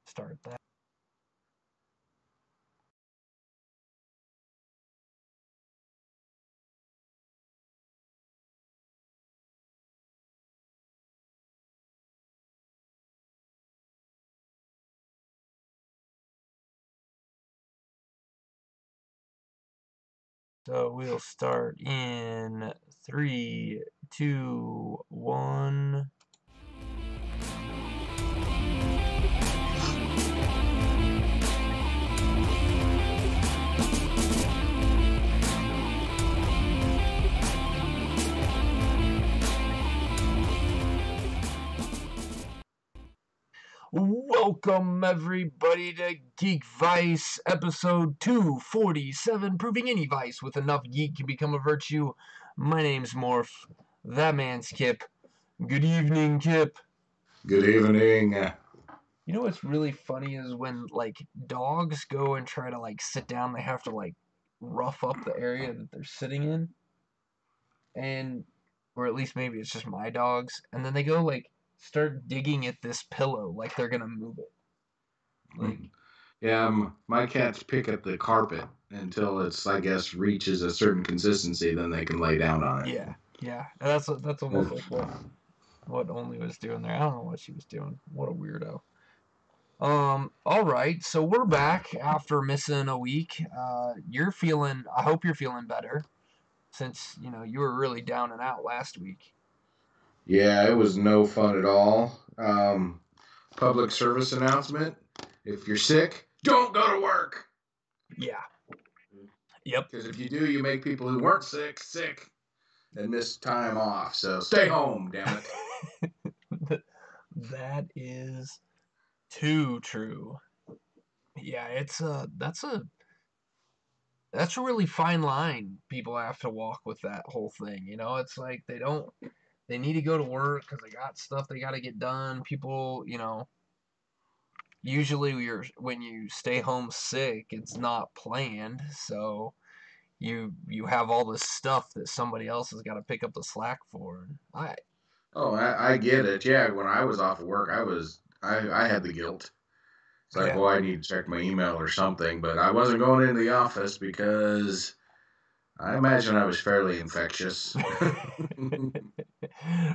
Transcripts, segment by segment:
start that. So we'll start in 3, 2, 1. Welcome everybody to Geekvice, episode 247, proving any vice with enough geek can become a virtue. My name's Morph, that man's Kip. Good evening, Kip. Good evening. You know what's really funny is when, dogs go and try to, sit down, they have to, rough up the area that they're sitting in, and, or at least maybe it's just my dogs, and then they go, start digging at this pillow like they're gonna move it. Yeah, my cats pick at the carpet until it's, I guess, reaches a certain consistency, then they can lay down on it. Yeah. That's almost like what Only was doing there. I don't know what she was doing. What a weirdo. All right, so we're back after missing a week. I hope you're feeling better, since you were really down and out last week. Yeah, it was no fun at all. Public service announcement: if you're sick, don't go to work. Yeah. Yep. Because if you do, you make people who weren't sick and miss time off. So stay home, damn it. That is too true. Yeah, that's a really fine line people have to walk with that whole thing. It's like they need to go to work because they got stuff they got to get done. People, usually when you stay home sick, it's not planned, so you have all this stuff that somebody else has got to pick up the slack for. I get it. Yeah, when I was off of work, I had the guilt. It's like, well, I need to check my email or something, but I wasn't going into the office because I imagine I was fairly infectious.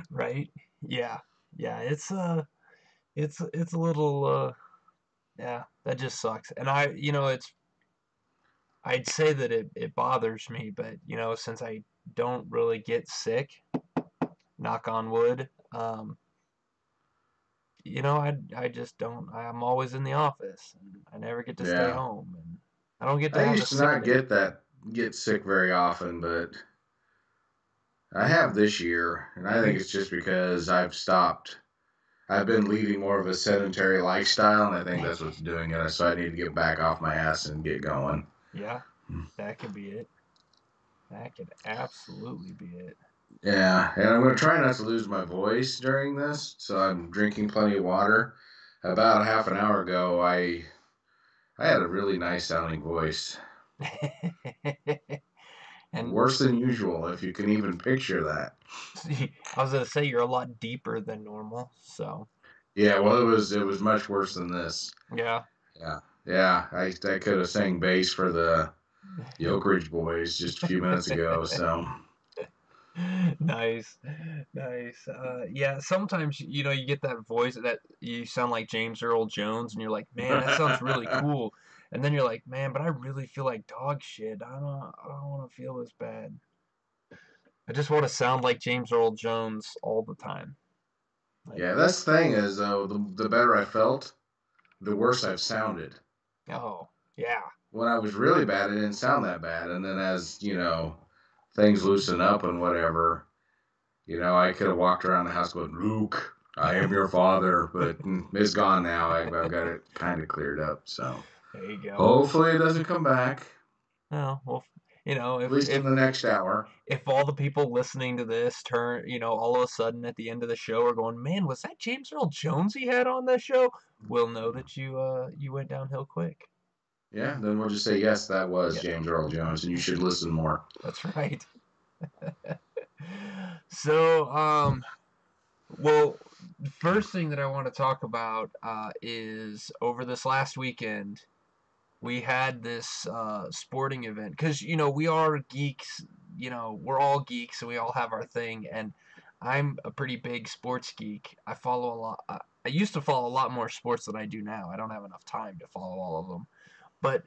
Right? Yeah. Yeah, it's a little yeah, that just sucks. And I'd say that it bothers me, but since I don't really get sick, knock on wood, I just don't. I'm always in the office, and I never get to stay home, and I don't get to. I used to not get sick very often, but I have this year, and I think it's just because I've stopped. I've been leading more of a sedentary lifestyle, and I think that's what's doing it. So I need to get back off my ass and get going. Yeah, that could be it. That could absolutely be it. Yeah, and I'm going to try not to lose my voice during this, so I'm drinking plenty of water. About half an hour ago, I had a really nice sounding voice. And worse than usual, if you can even picture that. I was gonna say you're a lot deeper than normal, so. Yeah, well, it was much worse than this. Yeah. Yeah. I could have sang bass for the Oak Ridge Boys just a few minutes ago. So. Nice. Yeah, sometimes you get that voice that you sound like James Earl Jones, and you're like, man, that sounds really cool. And then you're like, man, but I really feel like dog shit. I don't want to feel this bad. I just want to sound like James Earl Jones all the time. Yeah, that's the thing is, though, the better I felt, the worse I've sounded. Oh, yeah. When I was really bad, it didn't sound that bad. And then as, things loosen up and whatever, I could have walked around the house going, Luke, I am your father. But it's gone now. I've got it kind of cleared up. So there you go. Hopefully it doesn't come back. Oh, well, at least in the next hour. If all the people listening to this turn, all of a sudden at the end of the show are going, man, was that James Earl Jones he had on that show? We'll know that you went downhill quick. Yeah, then we'll just say, yes, that was James Earl Jones, and you should listen more. That's right. So, Well, the first thing that I want to talk about is over this last weekend, we had this sporting event because we are geeks. We're all geeks, and we all have our thing. And I'm a pretty big sports geek. I follow a lot. I used to follow a lot more sports than I do now. I don't have enough time to follow all of them. But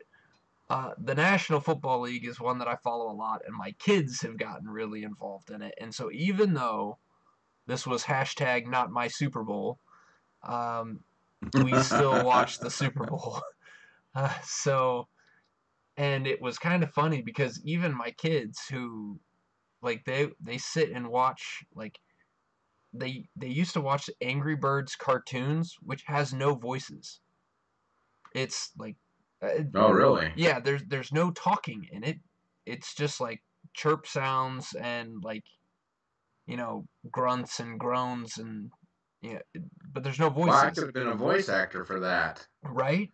the National Football League is one that I follow a lot, and my kids have gotten really involved in it. And so even though this was hashtag not my Super Bowl, um, we still watched the Super Bowl. So and it was kind of funny because even my kids who like they sit and watch like they used to watch Angry Birds cartoons which has no voices. It's like uh, Oh, really? yeah, there's no talking in it. It's just like chirp sounds and like grunts and groans and yeah, but there's no Well, I voices, could have been a voice actor for that. right?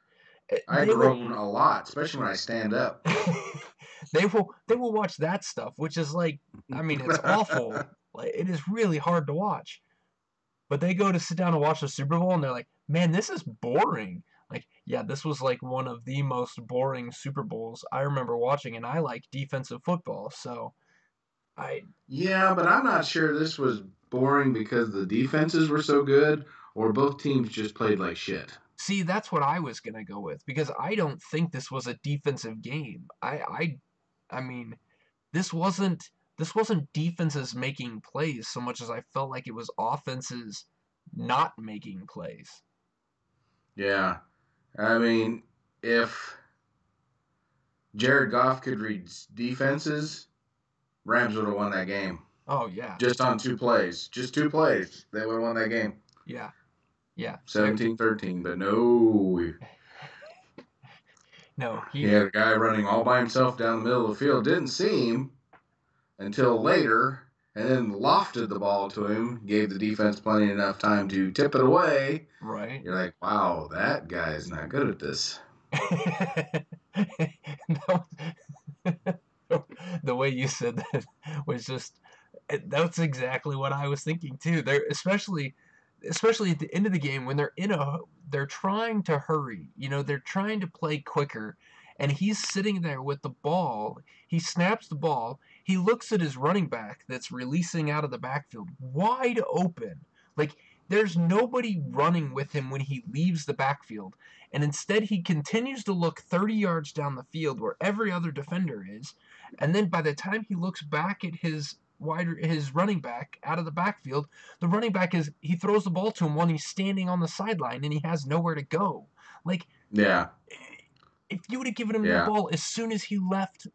I They will groan a lot, especially when I stand up. they will watch that stuff, which is like, I mean, it's awful. Like it is really hard to watch. But they go to sit down and watch the Super Bowl, and they're like, "Man, this is boring." Like, yeah, this was like one of the most boring Super Bowls I remember watching, and I like defensive football, so I Yeah, but I'm not sure this was boring because the defenses were so good or both teams just played like shit. see that's what I was gonna go with because I don't think this was a defensive game. I mean, this wasn't defenses making plays so much as I felt like it was offenses not making plays. Yeah. I mean, if Jared Goff could read defenses, Rams would have won that game. Oh yeah, Just on two plays. Just two plays. They would have won that game. yeah, yeah. 17-13, but no. No, He had a guy running all by himself down the middle of the field. Didn't see him until later, and then lofted the ball to him, gave the defense plenty enough time to tip it away. right. You're like, wow, that guy's not good at this. No, the way you said that was just that's exactly what I was thinking too. They're especially at the end of the game when they're trying to hurry. They're trying to play quicker and he's sitting there with the ball. He snaps the ball. He looks at his running back that's releasing out of the backfield wide open. Like there's nobody running with him when he leaves the backfield. And instead he continues to look 30 yards down the field where every other defender is. And then by the time he looks back at his running back out of the backfield, the running back he throws the ball to him when he's standing on the sideline and he has nowhere to go. Like Yeah, if you would have given him the yeah. ball as soon as he left,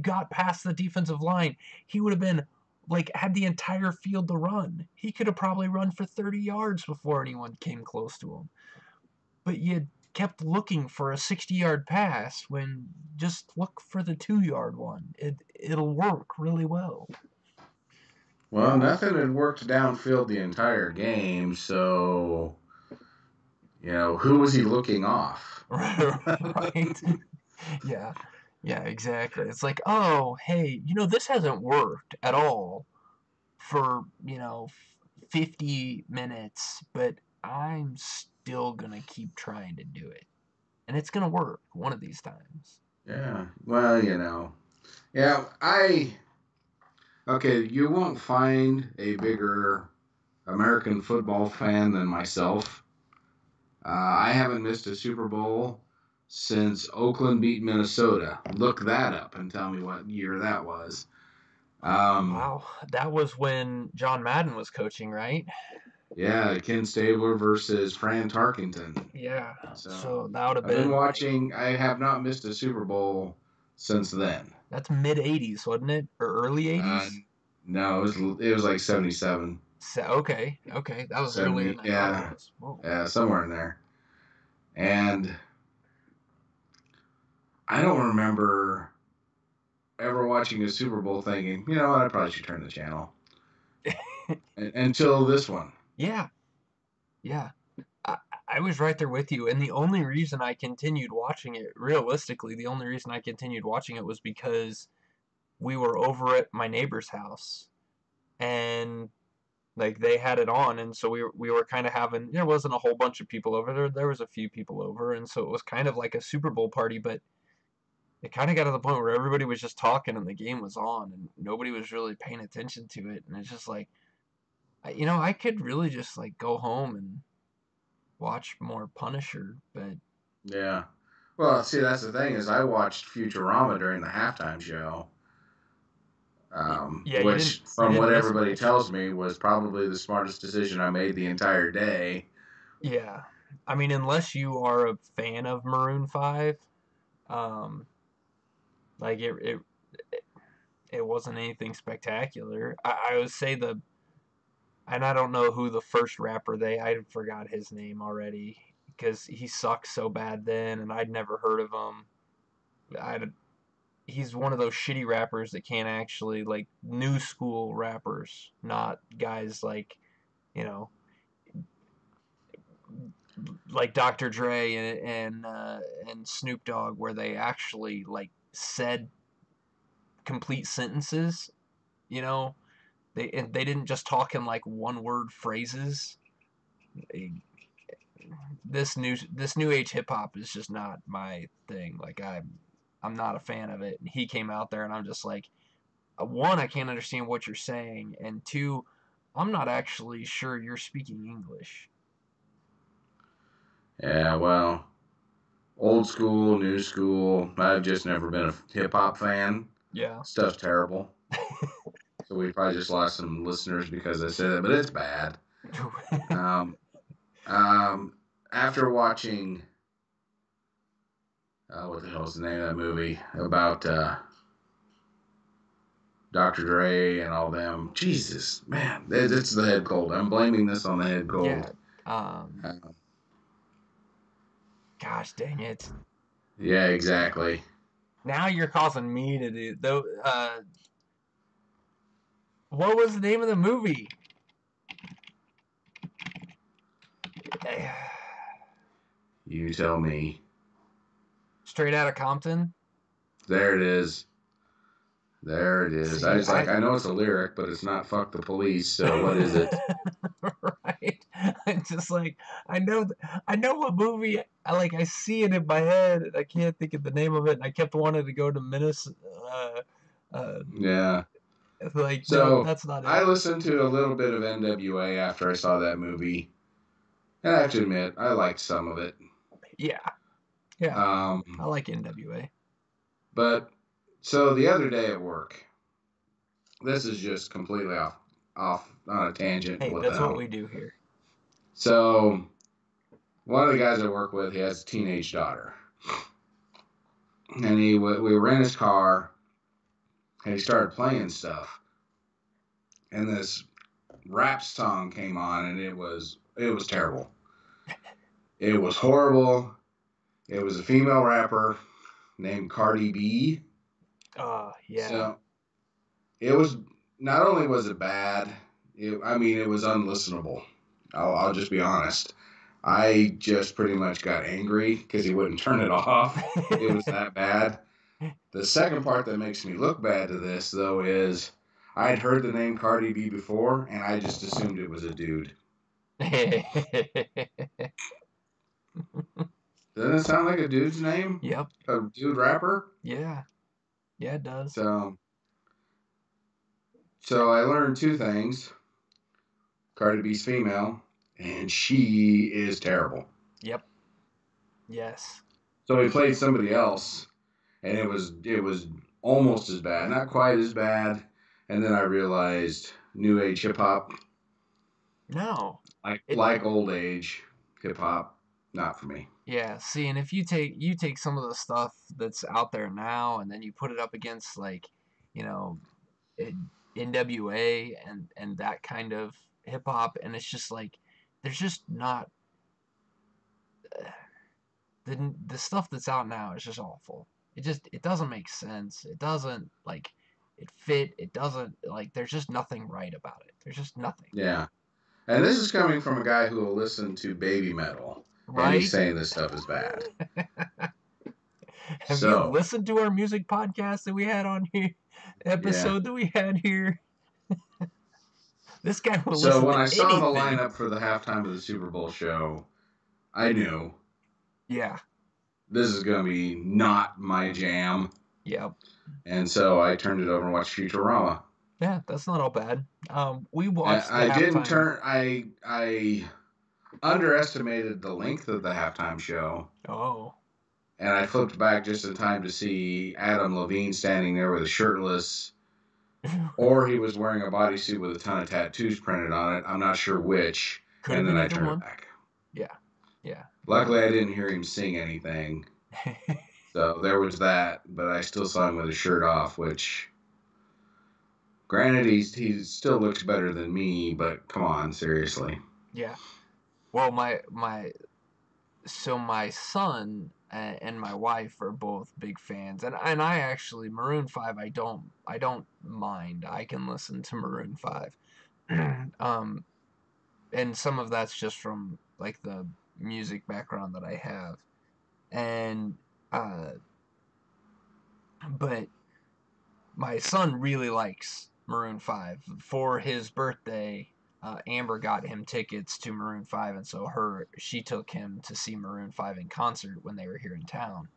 got past the defensive line, he would have been like had the entire field to run. He could have probably run for 30 yards before anyone came close to him. But you kept looking for a 60-yard pass when just look for the 2-yard one. It'll work really well. Well, nothing had worked downfield the entire game, so, who was he looking off? Right? Yeah. Yeah, exactly. It's like, oh, hey, this hasn't worked at all for, 50 minutes, but I'm still going to keep trying to do it. And it's going to work one of these times. Yeah, well, Yeah, okay, you won't find a bigger American football fan than myself. I haven't missed a Super Bowl since Oakland beat Minnesota. Look that up and tell me what year that was. Um, Wow, that was when John Madden was coaching, right? yeah, Ken Stabler versus Fran Tarkenton. Yeah. So So that would have I've been been like watching. I have not missed a Super Bowl since then. that's mid 80s, wasn't it? Or early Uh, 80s? no, it was like 77, So, okay, okay, that was earlier 70. than I thought it Yeah, was. Whoa. yeah, somewhere in there. And I don't remember ever watching a Super Bowl thinking, you know what, I probably should turn the channel. Until this one. Yeah, yeah. I, I was right there with you, and the only reason I continued watching it, realistically, the only reason I continued watching it was because we were over at my neighbor's house, and Like they had it on, and so we were kind of having. There wasn't a whole bunch of people over there. There was a few people over, and so it was kind of like a Super Bowl party. But it kind of got to the point where everybody was just talking, and the game was on, and nobody was really paying attention to it. And it's just like, I could really just like go home and watch more Punisher, but Yeah. Well, see, that's the thing is I watched Futurama during the halftime show, yeah, which, you from didn't what miss everybody much. tells me, was probably the smartest decision I made the entire day. Yeah, I mean, unless you are a fan of Maroon 5, um, like it wasn't anything spectacular. I would say and I don't know who the first rapper I forgot his name already because he sucked so bad then, and I'd never heard of him. I He's one of those shitty rappers that can't actually like new school rappers, not guys like you know like Dr. Dre and Snoop Dogg, where they actually like said complete sentences. You know, they didn't just talk in like one word phrases. This new age hip hop is just not my thing. Like I'm not a fan of it. And he came out there, and I'm just like, one, I can't understand what you're saying, and two, I'm not actually sure you're speaking English. Yeah, well, old school, new school. I've just never been a hip hop fan. Yeah. Stuff's terrible. So we probably just lost some listeners because I said that, but it's bad. Um, after watching, what the hell is the name of that movie about Dr. Dre and all them? Jesus, man, it's the head cold. I'm blaming this on the head Yeah. cold. Um. Uh, Gosh dang it! yeah, exactly. Now you're causing me to do though. What was the name of the movie? You tell me. Straight Outta Compton. There it is. There it is. I See, was like, I know it's a lyric, but it's not "fuck the police." So what is it? right. I'm just like I know what movie I see it in my head and I can't think of the name of it and I kept wanting to go to Minnesota. Uh, Yeah. like no, So that's not I it. listened to a little bit of NWA after I saw that movie, and I have to admit I liked some of it. Yeah, yeah. I Um, like NWA. but so the other day at work, this is just completely off on a tangent. Hey, What the that's what hell? we do here. So one of the guys I work with, he has a teenage daughter, and we were in his car, and he started playing stuff, and this rap song came on, and it was terrible. It was horrible. It was a female rapper named Cardi B. Yeah. So it was not only was it bad, I mean it was unlistenable. I'll just be honest. I just pretty much got angry because he wouldn't turn it off. It was that bad. The second part that makes me look bad to this though is I'd heard the name Cardi B before and I just assumed it was a dude. Doesn't it sound like a dude's name? Yep. A dude rapper? Yeah. Yeah, it does. So so I learned two things. Cardi B's female, and she is terrible. Yep. Yes. So we played somebody else, and it was almost as bad, not quite as bad. And then I realized new age hip hop, No. like It like old age hip hop, not for me. Yeah, see, and if you take some of the stuff that's out there now and then you put it up against like, you know, it, NWA and that kind of hip hop and it's just like there's just not the stuff that's out now is just awful. It doesn't make sense. It doesn't like it fit. It doesn't like there's just nothing right about it. There's just nothing. Yeah, and this is coming from a guy who will listen to baby metal, and he's Right? saying this stuff is bad. Have you So listened to our music podcast that we had on here? yeah, Episode that we had here? This guy would So listen when to I saw the anything. lineup for the halftime of the Super Bowl show, I knew Yeah. this is going to be not my jam. Yep. And so I turned it over and watched Futurama. Yeah, that's not all bad. We And watched the I didn't halftime. turn. I underestimated the length of the halftime show, Oh. and I flipped back just in time to see Adam Levine standing there with a shirtless, or he was wearing a bodysuit with a ton of tattoos printed on it. I'm not sure which. Could have And been then I either turned it one. back. Yeah. Yeah. Luckily, I didn't hear him sing anything. So there was that, but I still saw him with his shirt off, which, granted, he still looks better than me, but come on, seriously. Yeah. Well, my son and my wife are both big fans, and I actually Maroon 5 I don't mind. I can listen to Maroon 5. um and some of that's just from like the music background that I have. And uh but my son really likes Maroon 5. For his birthday, Amber got him tickets to Maroon 5, and so she took him to see Maroon 5 in concert when they were here in town.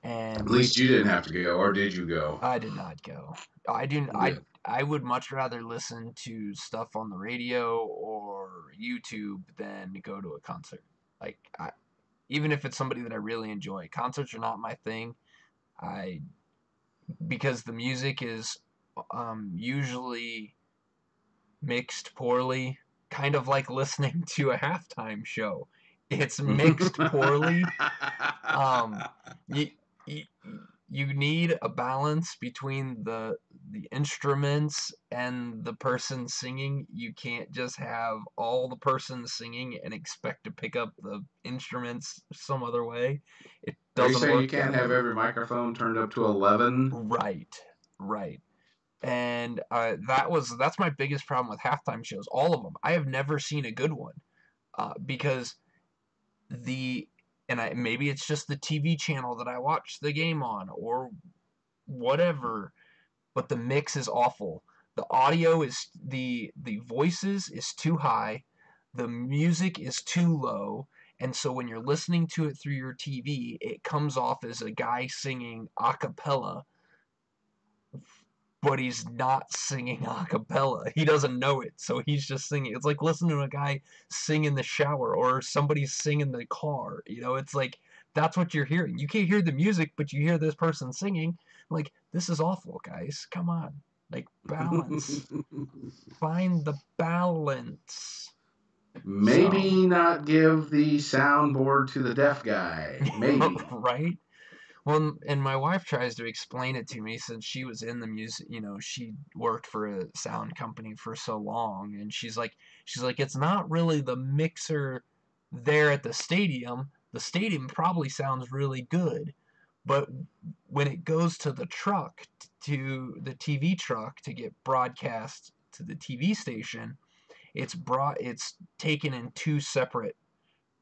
At And least you didn't have to go, or did you go? I did not go. I do. Good. I would much rather listen to stuff on the radio or YouTube than go to a concert. Like, even if it's somebody that I really enjoy, concerts are not my thing. I Because the music is usually mixed poorly, kind of like listening to a halftime show. It's mixed poorly. Um, you, you you need a balance between the instruments and the person singing. You can't just have all the person singing and expect to pick up the instruments some other way. It Are you doesn't saying work you can't that have way. every microphone turned up to 11? Right, right. And that's my biggest problem with halftime shows. All of them. I have never seen a good one because the and I maybe it's just the TV channel that I watch the game on or whatever, but the mix is awful. The audio is the voices is too high, the music is too low, and so when you're listening to it through your TV, it comes off as a guy singing a cappella, but he's not singing a cappella. He doesn't know it, so he's just singing. It's like listening to a guy sing in the shower or somebody sing in the car. It's like that's what you're hearing. You can't hear the music, but you hear this person singing. Like, this is awful, guys. Come on. Like, balance. Find the balance. So, Maybe not give the soundboard to the deaf guy. Maybe. right? Well, and my wife tries to explain it to me since she was in the music, she worked for a sound company for so long, and she's like, it's not really the mixer there at the stadium. The stadium probably sounds really good, but when it goes to the truck, to the TV truck to get broadcast to the TV station, it's taken in two separate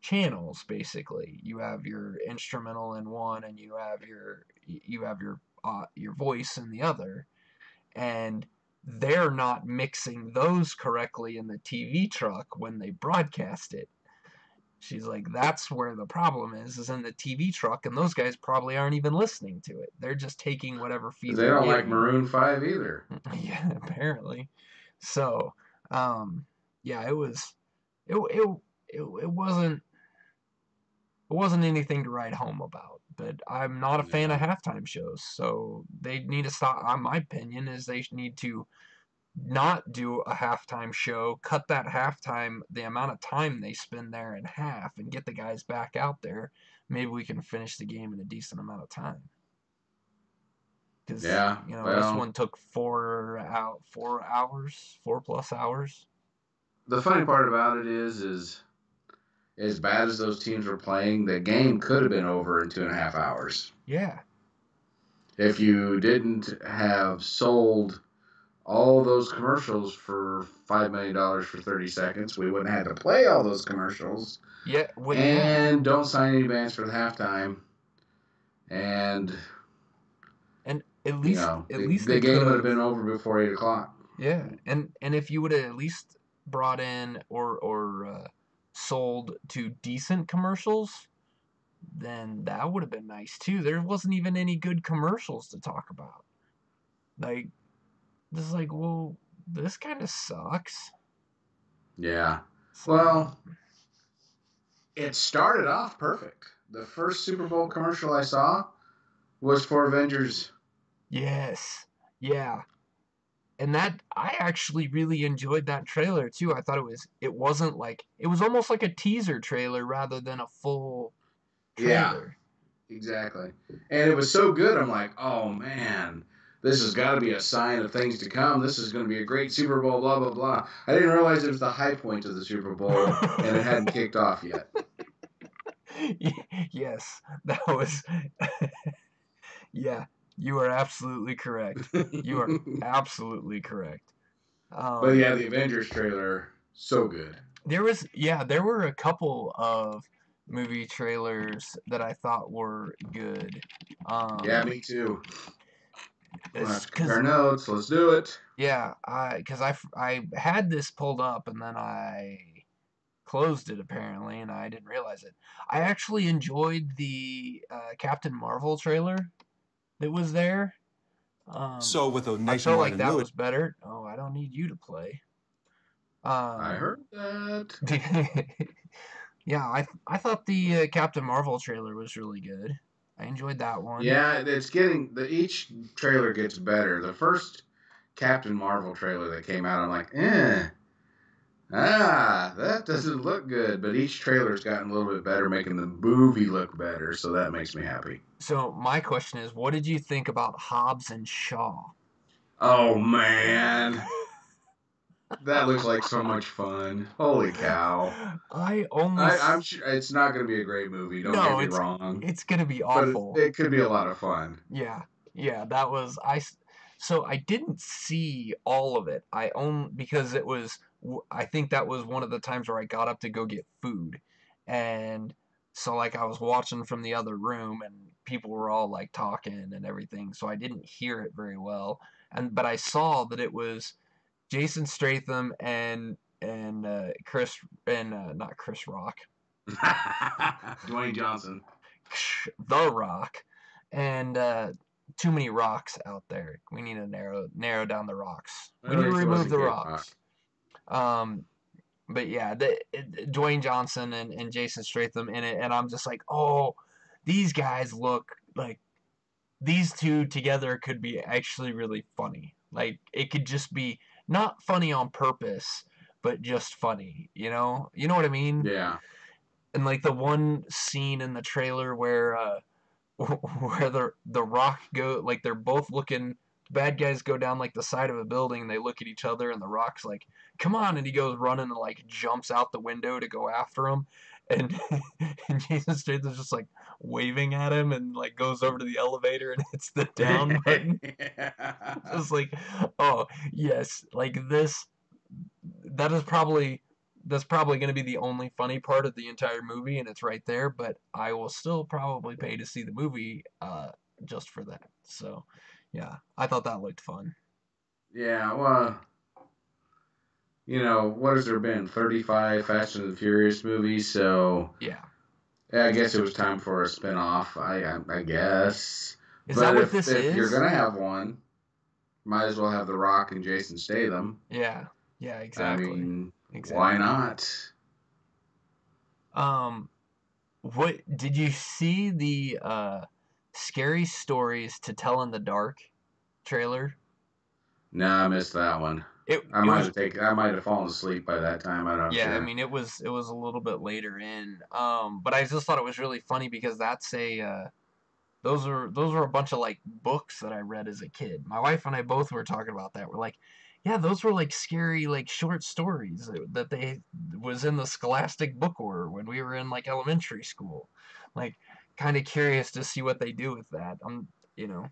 channels. Basically, you have your instrumental in one and you have your voice in the other, and they're not mixing those correctly in the TV truck when they broadcast it. She's like, that's where the problem is in the TV truck, and those guys probably aren't even listening to it. They're just taking whatever feed They they're don't like getting. Maroon 5 either. Yeah, apparently. So, yeah, it wasn't anything to write home about. But I'm not a fan of No. halftime shows, so they need to stop. My opinion is they need to not do a halftime show, cut that halftime, the amount of time they spend there in half, and get the guys back out there. Maybe we can finish the game in a decent amount of time. Because Yeah, this well, one took 4 hours, 4+ hours. the funny part about it is as bad as those teams were playing, the game could have been over in 2.5 hours. Yeah. If you didn't have sold all those commercials for $5 million for 30 seconds, we wouldn't have had to play all those commercials. Yeah. Well, yeah. And don't sign any bands for the halftime. And, And at least the they could game would have have. been over before 8 o'clock. Yeah, and if you would have at least brought in or sold to decent commercials, then that would have been nice too. There wasn't even any good commercials to talk about. Like, this is like, well, this kind of sucks. Yeah. So, Well, it started off perfect. The first Super Bowl commercial I saw was for Avengers. yes, yeah, and that I actually really enjoyed that trailer too. I thought it wasn't like it was almost like a teaser trailer rather than a full Yeah, trailer. exactly. And it was so good. I'm like, oh man, this has got to be a sign of things to come. This is going to be a great Super Bowl. Blah blah blah. I didn't realize it was the high point of the Super Bowl, and it hadn't kicked off yet. Yes, that was yeah, you are absolutely correct. You are absolutely correct. But Um, yeah, the Avengers trailer, so good. there were a couple of movie trailers that I thought were good. Yeah, Um, me too. We'll have to compare because notes. Let's do it. yeah, I had this pulled up and then I closed it apparently, and I didn't realize it. I actually enjoyed the Captain Marvel trailer that was there. Um, So, with a I felt nationwide like that annuity, was better. Oh, I don't need you to play. I Um, heard that. yeah, I thought the Captain Marvel trailer was really good. I enjoyed that one. Yeah, it's getting each trailer gets better. The first Captain Marvel trailer that came out, I'm like, that doesn't look good. But each trailer's gotten a little bit better, making the movie look better. So that makes me happy. So my question is, what did you think about Hobbs and Shaw? Oh man, that looks like so much fun. Holy cow! I only I'm sure it's not going to be a great movie. Don't get no, me wrong, it's gonna be but awful. it could be a lot of fun. Yeah, yeah, that was so I didn't see all of it. I own because it was I think that was one of the times where I got up to go get food. And so like I was watching from the other room and people were all like talking and everything, so I didn't hear it very well. And but I saw that it was Jason Statham and Chris and not Chris Rock, Dwayne Johnson. The Rock, and too many rocks out there. We need to narrow down the rocks. We Well, need to at least it remove wasn't the Kid Rock. rocks. Um, but yeah, Dwayne Johnson and Jason Statham in it, and I'm just like, oh, these guys look like these two together could be actually really funny. Like it could just be not funny on purpose, but just funny. You know what I mean? Yeah. And like the one scene in the trailer where where the rock go like they're both looking bad guys go down like the side of a building and they look at each other and the rock's like come on and he goes running and like jumps out the window to go after him and and Jason Statham's just like waving at him and like goes over to the elevator and hits the down button just like oh yes like this that is probably that's probably going to be the only funny part of the entire movie and it's right there but I will still probably pay to see the movie just for that so yeah I thought that looked fun. Yeah, well, what has there been? 35 Fast and the Furious movies, so Yeah, yeah, I guess it was time for a spin-off, I guess. is that But what if this if you're is? gonna have one, might as well have The Rock and Jason Statham. Yeah, yeah, I exactly, mean, why exactly. not? um what did you see the scary stories to tell in the dark trailer? No, I missed that one. It was I might have fallen asleep by that time. I'm not yeah, I sure. mean it was a little bit later in. But I just thought it was really funny because that's a those are a bunch of like books that I read as a kid. My wife and I both were talking about that. We're like, yeah, those were like scary like short stories that they was in the Scholastic book order when we were in like elementary school. Like kind of curious to see what they do with that. You know,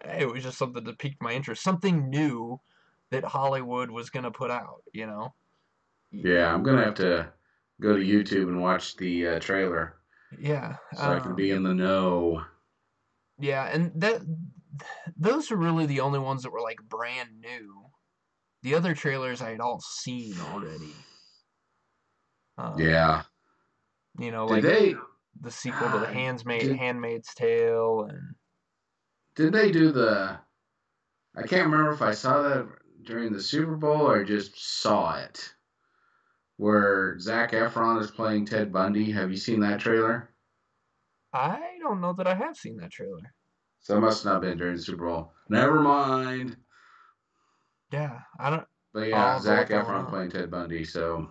it was just something that piqued my interest. Something new that Hollywood was gonna put out, you know. Yeah, I'm gonna have to go to YouTube and watch the trailer Yeah. so I can be in the know. Yeah, and those are really the only ones that were like brand new. the other trailers I had all seen already. Yeah. Did Like they? the sequel to the God, did Handmaid's Tale, and did they do the? I can't remember if I saw that during the Super Bowl or just saw it, where Zac Efron is playing Ted Bundy. Have you seen that trailer? I don't know that I have seen that trailer. So it must not have been during the Super Bowl. Never mind. Yeah, I don't. But yeah, I'll go Zac look that one Efron up. playing Ted Bundy. So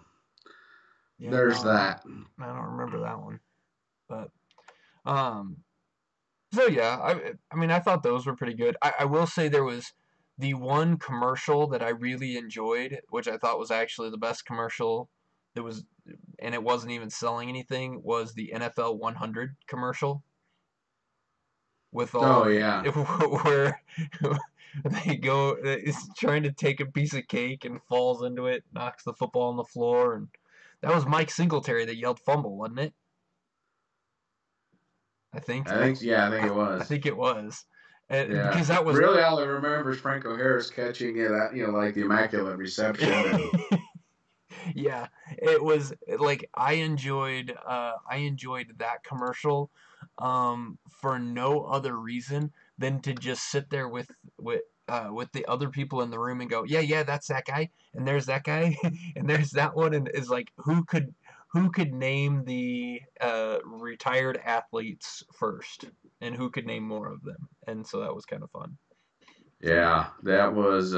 Yeah, no, there's that. I don't remember that one. But um, so yeah, I mean, I thought those were pretty good. I will say there was the one commercial that I really enjoyed, which I thought was actually the best commercial that was, and it wasn't even selling anything, was the NFL 100 commercial with Oh all yeah. where they go, is trying to take a piece of cake and falls into it, knocks the football on the floor, and that was Mike Singletary that yelled fumble, wasn't it? I think I think yeah, I think it I was. think it was, Yeah. because that was Really, all I remember is Franco Harris catching it at like the immaculate reception and yeah, it was like I enjoyed that commercial for no other reason than to just sit there with the other people in the room and go, yeah, yeah, that's that guy, and there's that guy, and there's that one, and is like, who could name the retired athletes first, and who could name more of them, and so that was kind of fun. So yeah, that was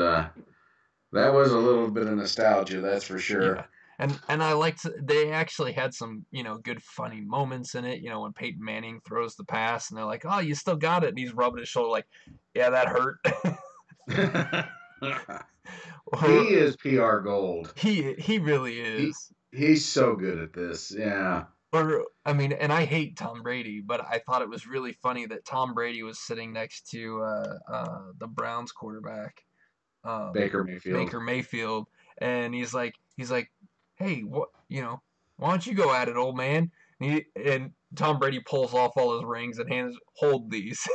a little bit of nostalgia, that's for yeah, sure. and I liked, they actually had some good funny moments in it. When Peyton Manning throws the pass and they're like, "Oh, you still got it," and he's rubbing his shoulder like, "Yeah, that hurt." He Or is PR gold. he really He is. he's so good at this. Yeah. Or I mean, and I hate Tom Brady, but I thought it was really funny that Tom Brady was sitting next to the Browns quarterback, Baker Mayfield. Baker Mayfield, and he's like, hey, why don't you go at it, old man? And Tom Brady pulls off all his rings and hands, hold these,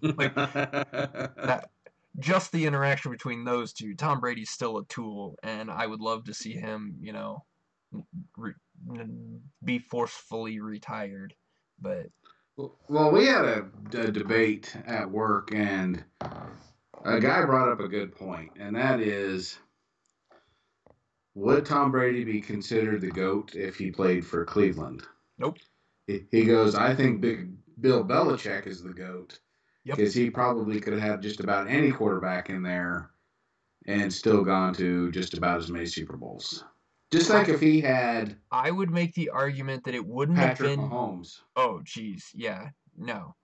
like that. Just the interaction between those two. Tom Brady's still a tool, and I would love to see him, re- be forcefully retired. But Well, we had a debate at work, and a guy brought up a good point, and that is, would Tom Brady be considered the GOAT if he played for Cleveland? nope. He goes, I think Big Bill Belichick is the GOAT Yep. because he probably could have had just about any quarterback in there and still gone to just about as many Super Bowls. Just like I if he had I would make the argument that it wouldn't have Patrick been. Mahomes. Oh, geez, yeah, no.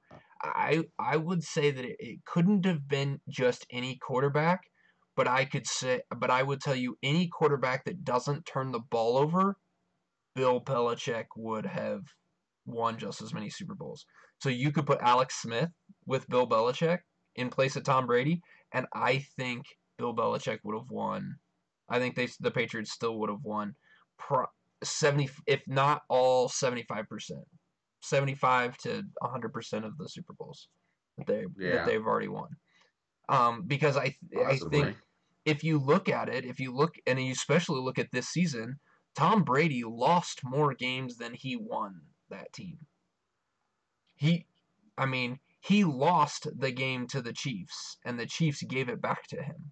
I would say that it couldn't have been just any quarterback, but I would tell you any quarterback that doesn't turn the ball over, Bill Belichick would have won just as many Super Bowls. So you could put Alex Smith with Bill Belichick in place of Tom Brady, and I think Bill Belichick would have won. I think the Patriots still would have won 70, if not all 75%. 75 to 100% of the Super Bowls that Yeah, they've already won. Because I think possibly. if you look at it, if you look and you especially look at this season, Tom Brady lost more games than he won that team. He, I mean, he lost the game to the Chiefs, and the Chiefs gave it back to him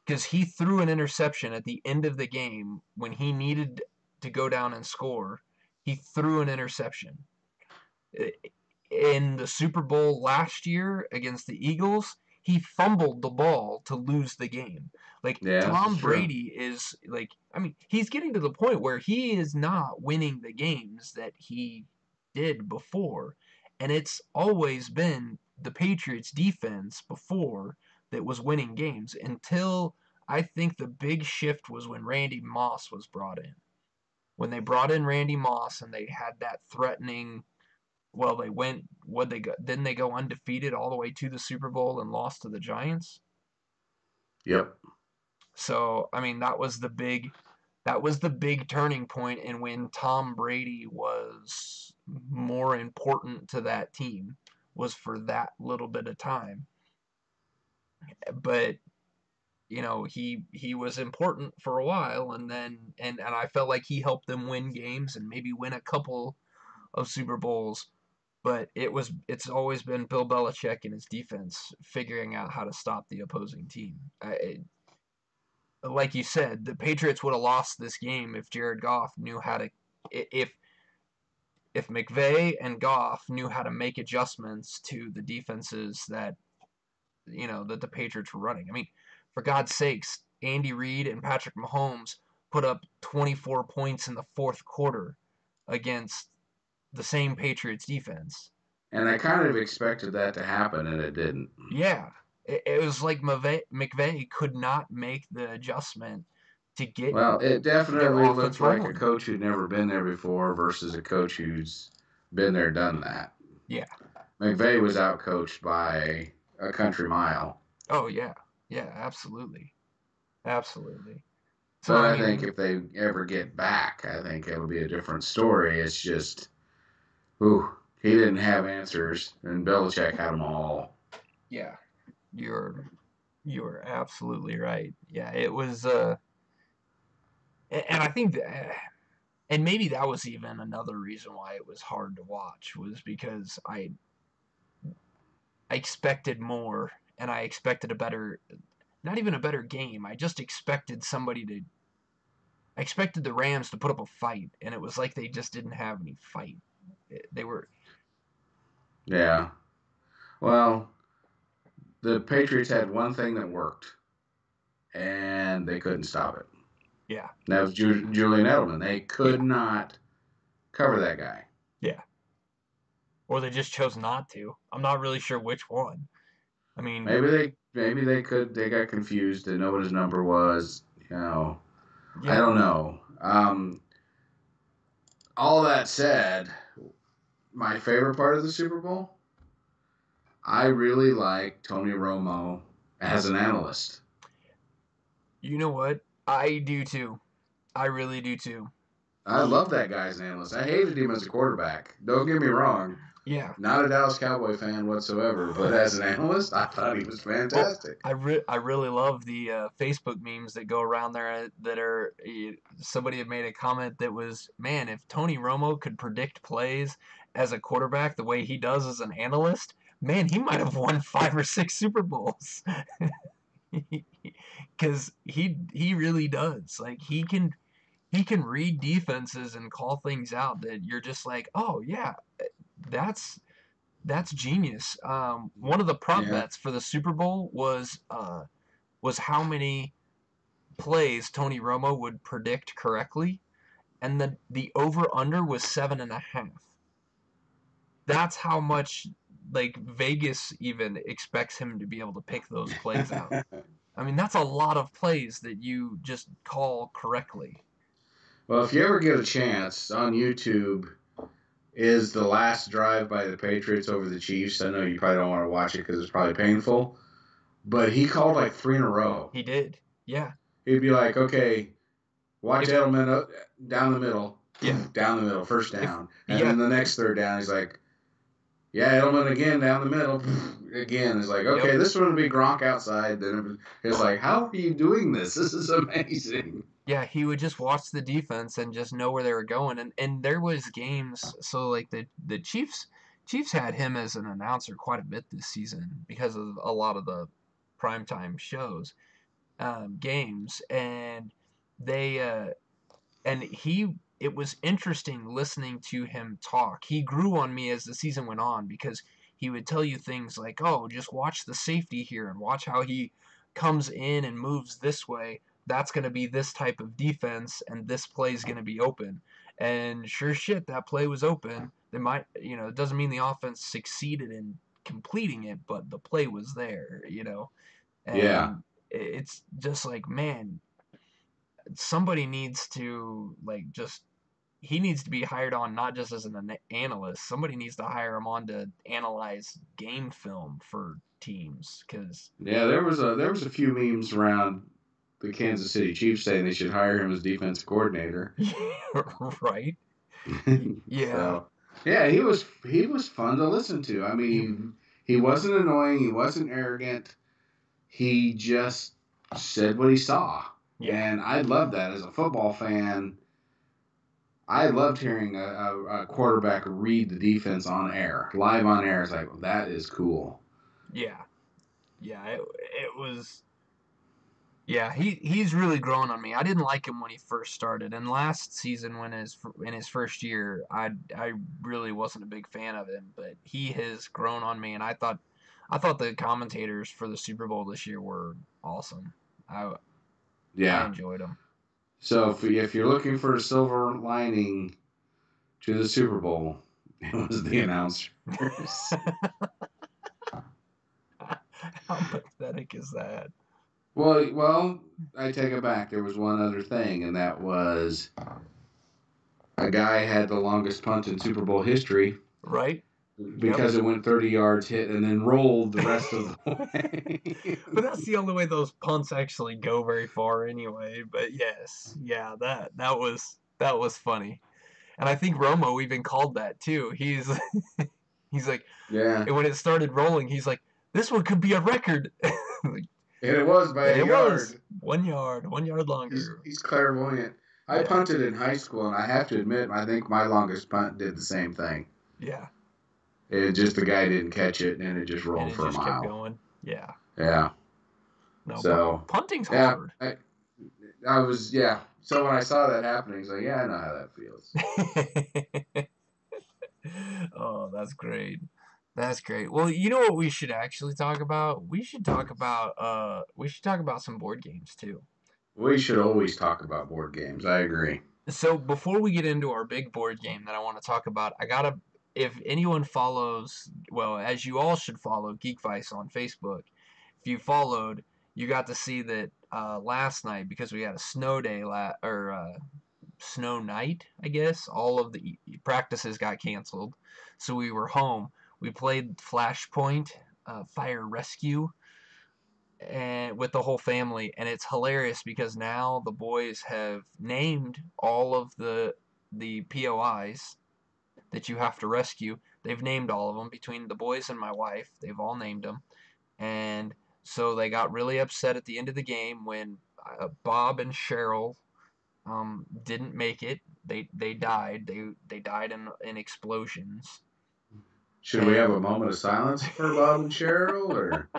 because he threw an interception at the end of the game when he needed to go down and score. He threw an interception. In the Super Bowl last year against the Eagles, he fumbled the ball to lose the game. Like Yeah, this is Tom true. Brady is like, I mean, he's getting to the point where he is not winning the games that he did before. And it's always been the Patriots defense before that was winning games until I think the big shift was when Randy Moss was brought in. When they brought in Randy Moss and they had that threatening, well, they went. What they go? Didn't they go undefeated all the way to the Super Bowl and lost to the Giants? Yep. So I mean, that was the big turning point, and when Tom Brady was more important to that team was for that little bit of time. But he was important for a while, and then and I felt like he helped them win games and maybe win a couple of Super Bowls. But it's always been Bill Belichick and his defense figuring out how to stop the opposing team. Like you said, the Patriots would have lost this game if Jared Goff knew how to if if McVay and Goff knew how to make adjustments to the defenses that the Patriots were running. I mean, for God's sakes, Andy Reid and Patrick Mahomes put up 24 points in the fourth quarter against the same Patriots defense. And I kind of expected that to happen, and it didn't. Yeah, it was like McVay could not make the adjustment to get Well, it their definitely offense looked like a rolling. coach who'd never been there before versus a coach who's been there, done that. Yeah. McVay was outcoached by a country mile. Oh yeah. Yeah. Absolutely. Absolutely. So But I I think mean, if they ever get back, I think it'll be a different story. It's just, ooh, he didn't have answers, and Belichick had them all. yeah, you're you're absolutely right. Yeah, it was. And I think that, and maybe that was even another reason why it was hard to watch was because I expected more and I expected a better, not even a better game. I just expected somebody to. I expected the Rams to put up a fight, and it was like they just didn't have any fight. They were. Yeah. Well, the Patriots had one thing that worked, and they couldn't stop it. Yeah. That was Julian Edelman. They Yeah. could not cover that guy. Yeah. Or they just chose not to. I'm not really sure which one. I mean, Maybe they got confused, didn't know what his number was. I yeah. don't know. All that said, my favorite part of the Super Bowl, I really like Tony Romo as an analyst. You know what? I do too. I really do too. I love that guy as an analyst. I hated him as a quarterback. Don't get me wrong. Yeah. Not a Dallas Cowboy fan whatsoever, but as an analyst, I thought he was Well, fantastic. I really love the Facebook memes that go around there that are somebody had made a comment that was, man, if Tony Romo could predict plays as a quarterback the way he does as an analyst, man, he might have won 5 or 6 Super Bowls. Because he really does. Like he can read defenses and call things out that you're just like, oh yeah, that's that's genius. One of the prop Yeah. bets for the Super Bowl was how many plays Tony Romo would predict correctly, and the over under was 7.5. That's how much like Vegas even expects him to be able to pick those plays out. I mean, that's a lot of plays that you just call correctly. Well, if you ever get a chance on YouTube, is the last drive by the Patriots over the Chiefs. I know you probably don't want to watch it because it's probably painful, but he called like three in a row. He did. Yeah. He'd be like, okay, watch If Edelman down the middle, yeah. down the middle, first If down. And yeah. then the next third down, he's like, yeah, Edelman again down the middle. Again, it's like, okay, Yep. this one would be Gronk outside. Then it's like, how are you doing this? This is amazing. Yeah, he would just watch the defense and just know where they were going. And there was games, so like the Chiefs had him as an announcer quite a bit this season because of a lot of the primetime shows, games, and they and he it was interesting listening to him talk. He grew on me as the season went on because he would tell you things like, "Oh, just watch the safety here and watch how he comes in and moves this way. That's going to be this type of defense and this play is going to be open." And sure shit, that play was open. They might, it doesn't mean the offense succeeded in completing it, but the play was there. Yeah. And it's just like, man, somebody needs to like just he needs to be hired on not just as an analyst. Somebody needs to hire him on to analyze game film for teams because Yeah, there was a few memes around the Kansas City Chiefs saying they should hire him as defensive coordinator. right. Yeah. So yeah, he was fun to listen to. I He, mean, he wasn't annoying, he wasn't arrogant. He just said what he saw. Yeah. And I love that as a football fan. I loved hearing a quarterback read the defense on air, live on air. It's like, that is cool. Yeah. Yeah. It was. Yeah, he's really grown on me. I didn't like him when he first started, and last season, when in his first year, I really wasn't a big fan of him. But he has grown on me, and I thought the commentators for the Super Bowl this year were awesome. I I Yeah. enjoyed them. So if you're looking for a silver lining to the Super Bowl, it was the announcers. How pathetic is that? Well, I take it back. There was one other thing, and that was a guy had the longest punt in Super Bowl history Right? Yep. because it went 30 yards, hit, and then rolled the rest of the way. But that's the only way those punts actually go very far anyway. But yes, yeah, that was funny. And I think Romo even called that too. He's like, Yeah, and when it started rolling, he's like, this one could be a record. Like, and it was by and a it was yard. 1 yard He's longer. he's clairvoyant. I Yeah, punted in high school, and I have to admit, I think my longest punt did the same thing. yeah, It just the guy didn't catch it, and it just and rolled it for a just kept mile. going. Yeah, Yeah. no, So punting's yeah, hard. I was yeah. So when I saw that happening, it's like, yeah, I know how that feels. Oh, that's great. That's great. Well, you know what we should actually talk about? We should talk about some board games too. We should always talk about board games. I agree. So before we get into our big board game that I want to talk about, I gotta, if anyone follows, well, as you all should follow Geekvice on Facebook, if you followed, you got to see that last night, because we had a snow day or snow night, I guess. All of the practices got canceled, so we were home. We played Flashpoint, Fire Rescue, and with the whole family, and it's hilarious because now the boys have named all of the POIs that you have to rescue. They've named all of them between the boys and my wife. They've all named them, and so they got really upset at the end of the game when Bob and Cheryl didn't make it. They died. They died in explosions. Should we have And a moment of silence for Bob and Cheryl, or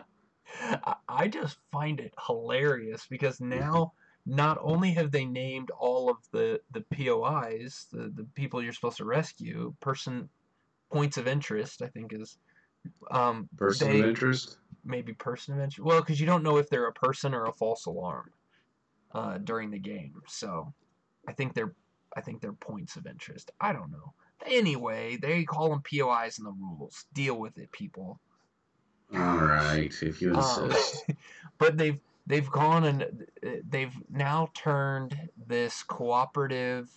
I just find it hilarious because now not only have they named all of the POIs, the people you're supposed to rescue, person points of interest, I think is person of they interest? maybe person of interest. Well, because you don't know if they're a person or a false alarm during the game, so I think they're points of interest. I don't know. Anyway, they call them POIs in the rules. Deal with it, people. All Gosh. right, if you Um, insist. but they've gone and they've now turned this cooperative,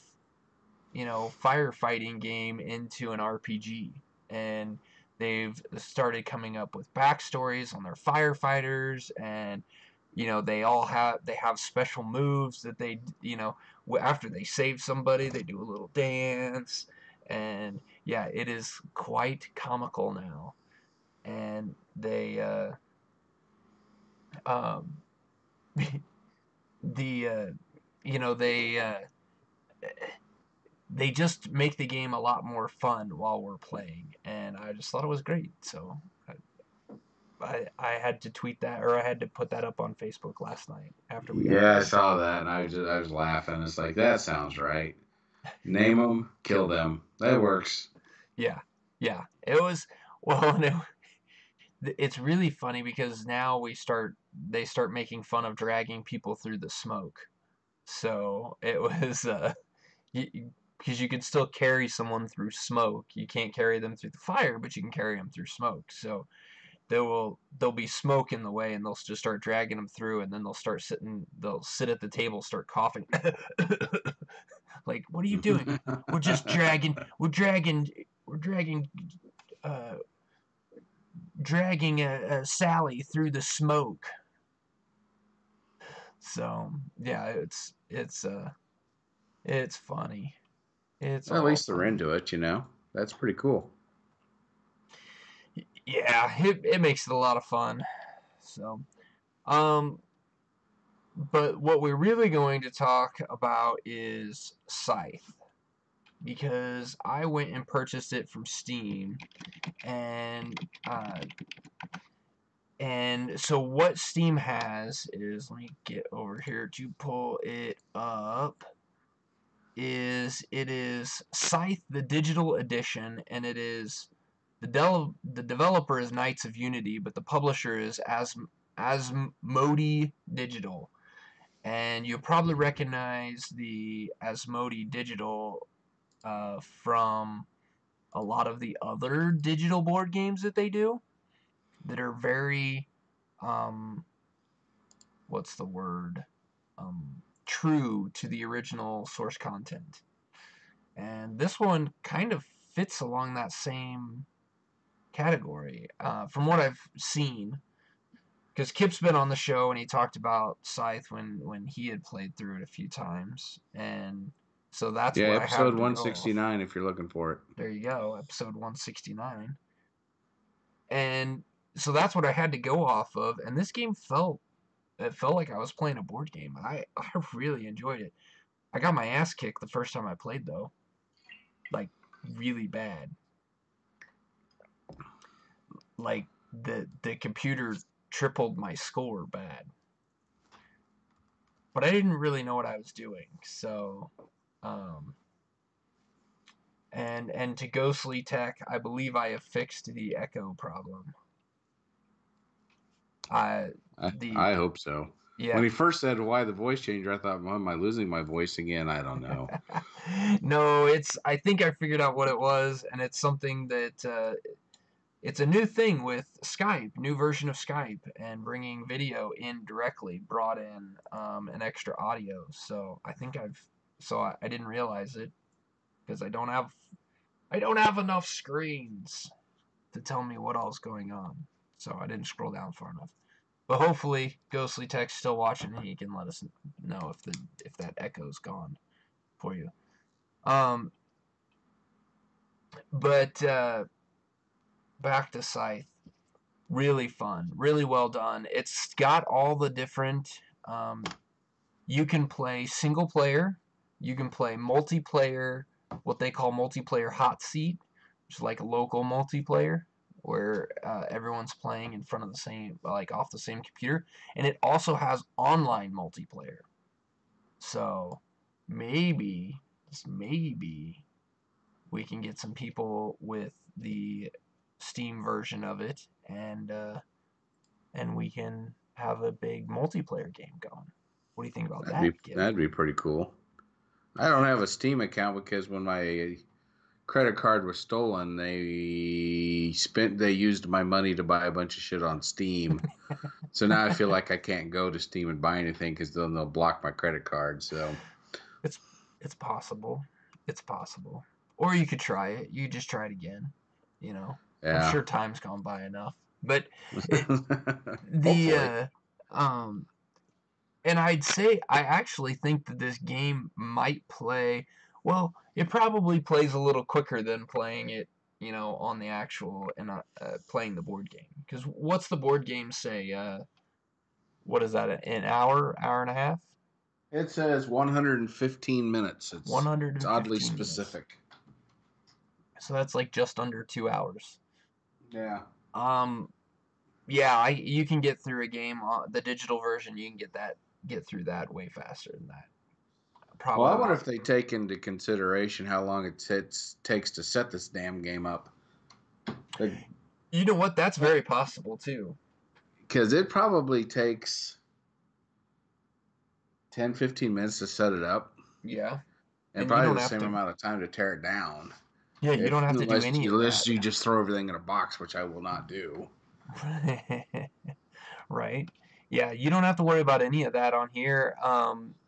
firefighting game into an RPG, and they've started coming up with backstories on their firefighters, and they have special moves that after they save somebody, they do a little dance, and yeah, it is quite comical now, and um, the you know they just make the game a lot more fun while we're playing, and I just thought it was great. So I had to tweet that, or I had to put that up on Facebook last night after we got Yeah, I done. saw that, and I was laughing. It's like that sounds right. Name them, kill them. That works. Yeah, yeah, it was well. It's really funny because now they start making fun of dragging people through the smoke. So it was because you can still carry someone through smoke. You can't carry them through the fire, but you can carry them through smoke. So there'll be smoke in the way, and they'll just start dragging them through, and then they'll sit at the table, start coughing. Like, what are you doing? We're just we're uh, dragging a Sally through the smoke. So yeah, it's funny. It's At all least they're funny. into it, you know. That's pretty cool. Yeah, it makes it a lot of fun. So, um, But what we're really going to talk about is Scythe, because I went and purchased it from Steam, and uh, and so what Steam has is, let me get over here to pull it up, is it is Scythe the digital edition, and it is the developer is Knights of Unity, but the publisher is Asmodee Digital. And you'll probably recognize the Asmodee Digital from a lot of the other digital board games that they do that are very, um, what's the word? True to the original source content. And this one kind of fits along that same category from what I've seen. Because Kip's been on the show and he talked about Scythe when he had played through it a few times, and so that's Yeah, what I episode have to go off. 169 if you're looking for it. There you go, episode 169, and so that's what I had to go off of. And this game felt like I was playing a board game. I really enjoyed it. I got my ass kicked the first time I played though, like really bad. Like the computer tripled my score bad. But I didn't really know what I was doing. So, um, and to Ghostly Tech, I believe I have fixed the echo problem. I the I hope so. When Yeah. he first said why the voice changer, I thought, well, am I losing my voice again? I don't know. No, I think I figured out what it was, and it's something that it's a new thing with Skype, new version of Skype, and bringing video in directly brought in an extra audio. So I didn't realize it because I don't have enough screens to tell me what all's going on. So I didn't scroll down far enough. But hopefully, Ghostly Tech's still watching, and he can let us know if that echo's gone for you. Um, but back to Scythe, really fun, really well done. It's got all the different. Um, you can play single player, you can play multiplayer, what they call multiplayer hot seat, which is like a local multiplayer where everyone's playing in front of the same, like off the same computer, and it also has online multiplayer. So maybe, just maybe, we can get some people with the Steam version of it, and we can have a big multiplayer game going. What do you think about that, Gib? That'd be pretty cool. I don't have a Steam account because when my credit card was stolen, they used my money to buy a bunch of shit on Steam. So now I feel like I can't go to Steam and buy anything because then they'll block my credit card. So It's it's possible. It's possible. Or you could try it. You just try it again. You know, I'm yeah, sure time's gone by enough. But it the hopefully um and I'd say I actually think that this game might play well. It probably plays a little quicker than playing it, on the actual and playing the board game. Because what's the board game say? What is that? An hour, hour and a half? it says 115 minutes. It's oddly 115 minutes. specific. So that's like just under 2 hours. Yeah. Um, yeah, you can get through a game, the digital version. You can get through that way faster than that. Well, I Probably. wonder if they take into consideration how long it takes to set this damn game up. You know what? That's very possible too. Because it probably takes 10, 15 minutes to set it up, Yeah, and and you probably don't the have same to. amount of time to tear it down. Yeah, you don't have to do any of Unless that. you just throw everything in a box, which I will not do. Right? Yeah, you don't have to worry about any of that on here.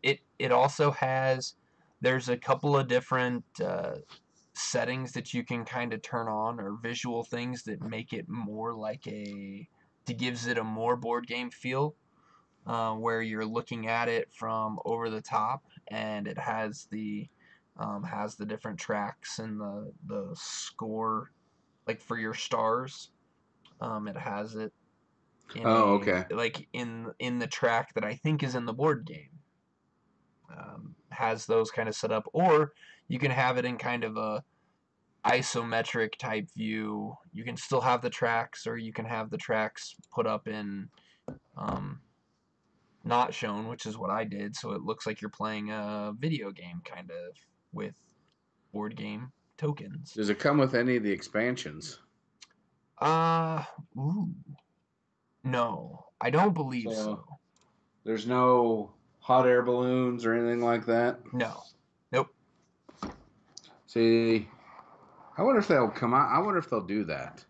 It also has. There's a couple of different settings that you can kind of turn on, or visual things that make it more like that gives it a more board game feel, where you're looking at it from over the top, and it has the different tracks and the score, like for your stars. It has it. Okay. like in the track that I think is in the board game. Has those kind of set up, or you can have it in kind of a isometric type view. You can still have the tracks, or you can have the tracks put up in not shown, which is what I did, so it looks like you're playing a video game kind of with board game tokens. Does it come with any of the expansions? Uh, ooh, no, I don't believe so. There's no hot air balloons or anything like that? No. Nope. See, I wonder if they'll come out. I wonder if they'll do that.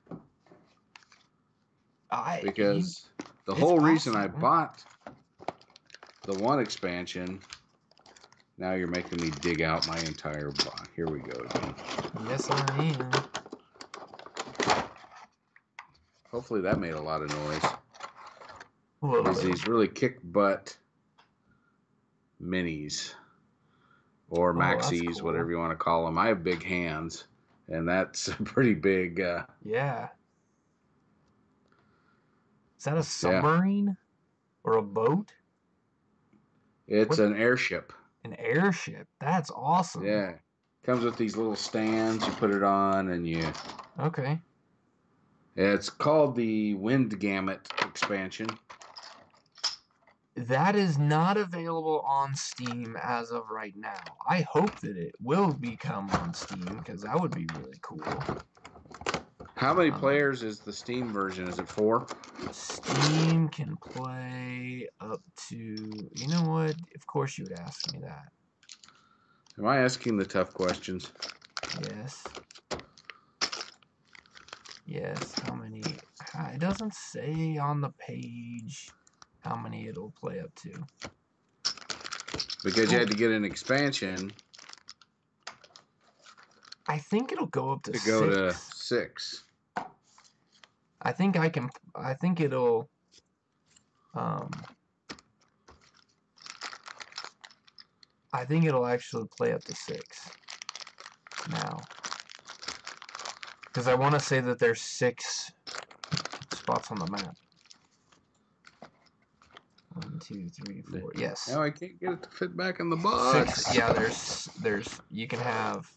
Because the whole reason I bought the one expansion, now you're making me dig out my entire box. Here we go again. Yes, I am. Hopefully that made a lot of noise. There's these really kick butt minis or maxis, cool. whatever you want to call them. I have big hands, and that's a pretty big. Yeah. Is that a submarine or a boat? It's an airship. An airship. That's awesome. Yeah. Comes with these little stands. You put it on, and you. Okay. It's called the Wind Gamut expansion. That is not available on Steam as of right now. I hope that it will become on Steam, because that would be really cool. How many players is the Steam version? Is it 4? Steam can play up to... You know what? Of course you would ask me that. Am I asking the tough questions? Yes. Yes, how many... It doesn't say on the page how many it'll play up to. Because you had to get an expansion. I think it'll go up to 6. Go to 6. I think it'll... I think it'll actually play up to 6 now. Because I want to say that there's 6 spots on the map. 1, 2, 3, 4. Yes. Now I can't get it to fit back in the box. 6. Yeah, there's you can have.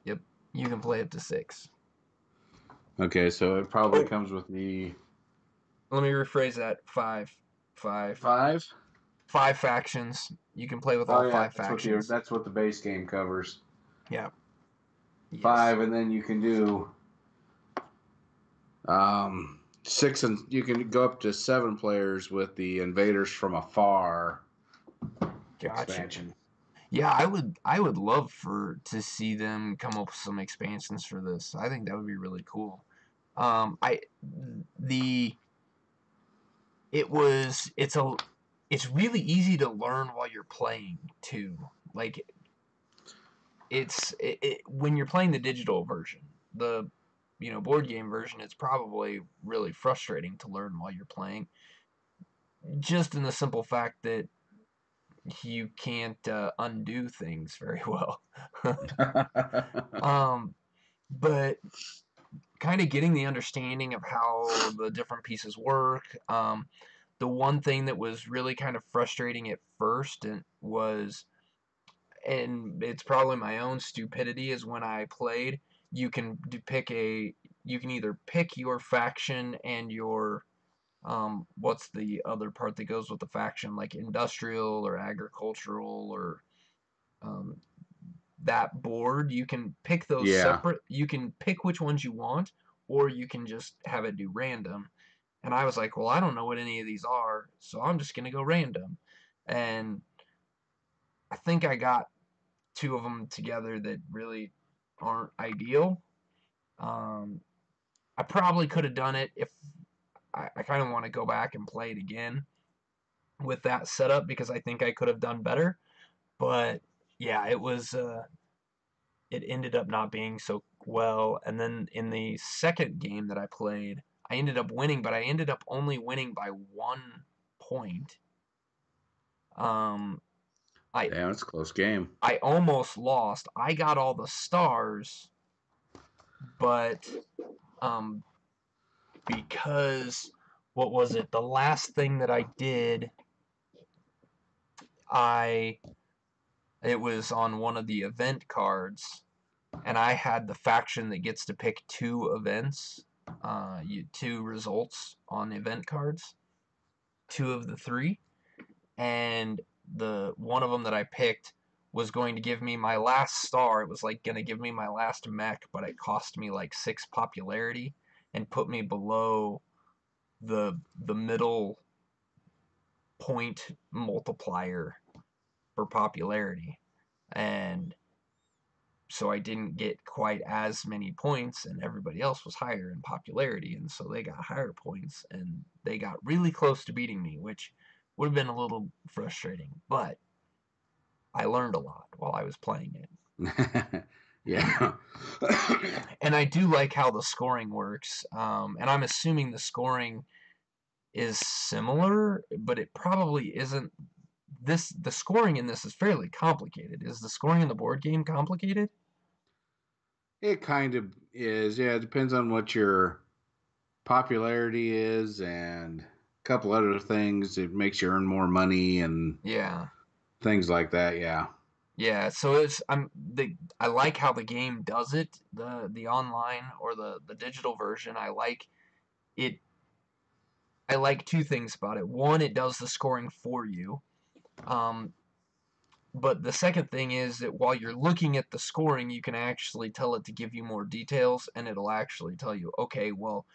Yep, you can play up to 6. Okay, so it probably comes with the. Let me rephrase that. 5. 5. 5? 5 factions. You can play with all 5 factions. That's what the base game covers. Yeah. 5, and then you can do 6, and you can go up to 7 players with the Invaders from Afar expansion. Yeah, I would love to see them come up with some expansions for this. I think that would be really cool. It's really easy to learn while you're playing too. Like when you're playing the digital version, the board game version, it's probably really frustrating to learn while you're playing. Just in the simple fact that you can't undo things very well. But kind of getting the understanding of how the different pieces work. The one thing that was really kind of frustrating at first and it's probably my own stupidity, is when I played, you can either pick your faction and your what's the other part that goes with the faction, like industrial or agricultural or that board. You can pick those separate. You can pick which ones you want, or you can just have it do random. And I was like, well, I don't know what any of these are, so I'm just gonna go random. And I think I got 2 of them together that really aren't ideal. I probably could have done it if I kind of want to go back and play it again with that setup, because I think I could have done better. But yeah, it ended up not being so well. And then in the second game that I played, I ended up winning, but I ended up only winning by 1 point. Damn, it's a close game. I almost lost. I got all the stars, but because what was it? The last thing that I did, I it was on one of the event cards, and I had the faction that gets to pick two events, two results on event cards, two of the three, and the one of them that I picked was going to give me my last star. It was like going to give me my last mech, but it cost me like 6 popularity and put me below the middle point multiplier for popularity. And so I didn't get quite as many points, and everybody else was higher in popularity, and so they got higher points, and they got really close to beating me, which would have been a little frustrating, but I learned a lot while I was playing it. Yeah. And I do like how the scoring works, and I'm assuming the scoring is similar, but it probably isn't. The scoring in this is fairly complicated. Is the scoring in the board game complicated? It kind of is. Yeah, it depends on what your popularity is and a couple other things. It makes you earn more money and Yeah. things like that. Yeah. Yeah, so I like how the game does it, the online or the digital version. It I like two things about it. One, it does the scoring for you. Um, but the second thing is that while you're looking at the scoring, you can actually tell it to give you more details, and it'll actually tell you, okay, well,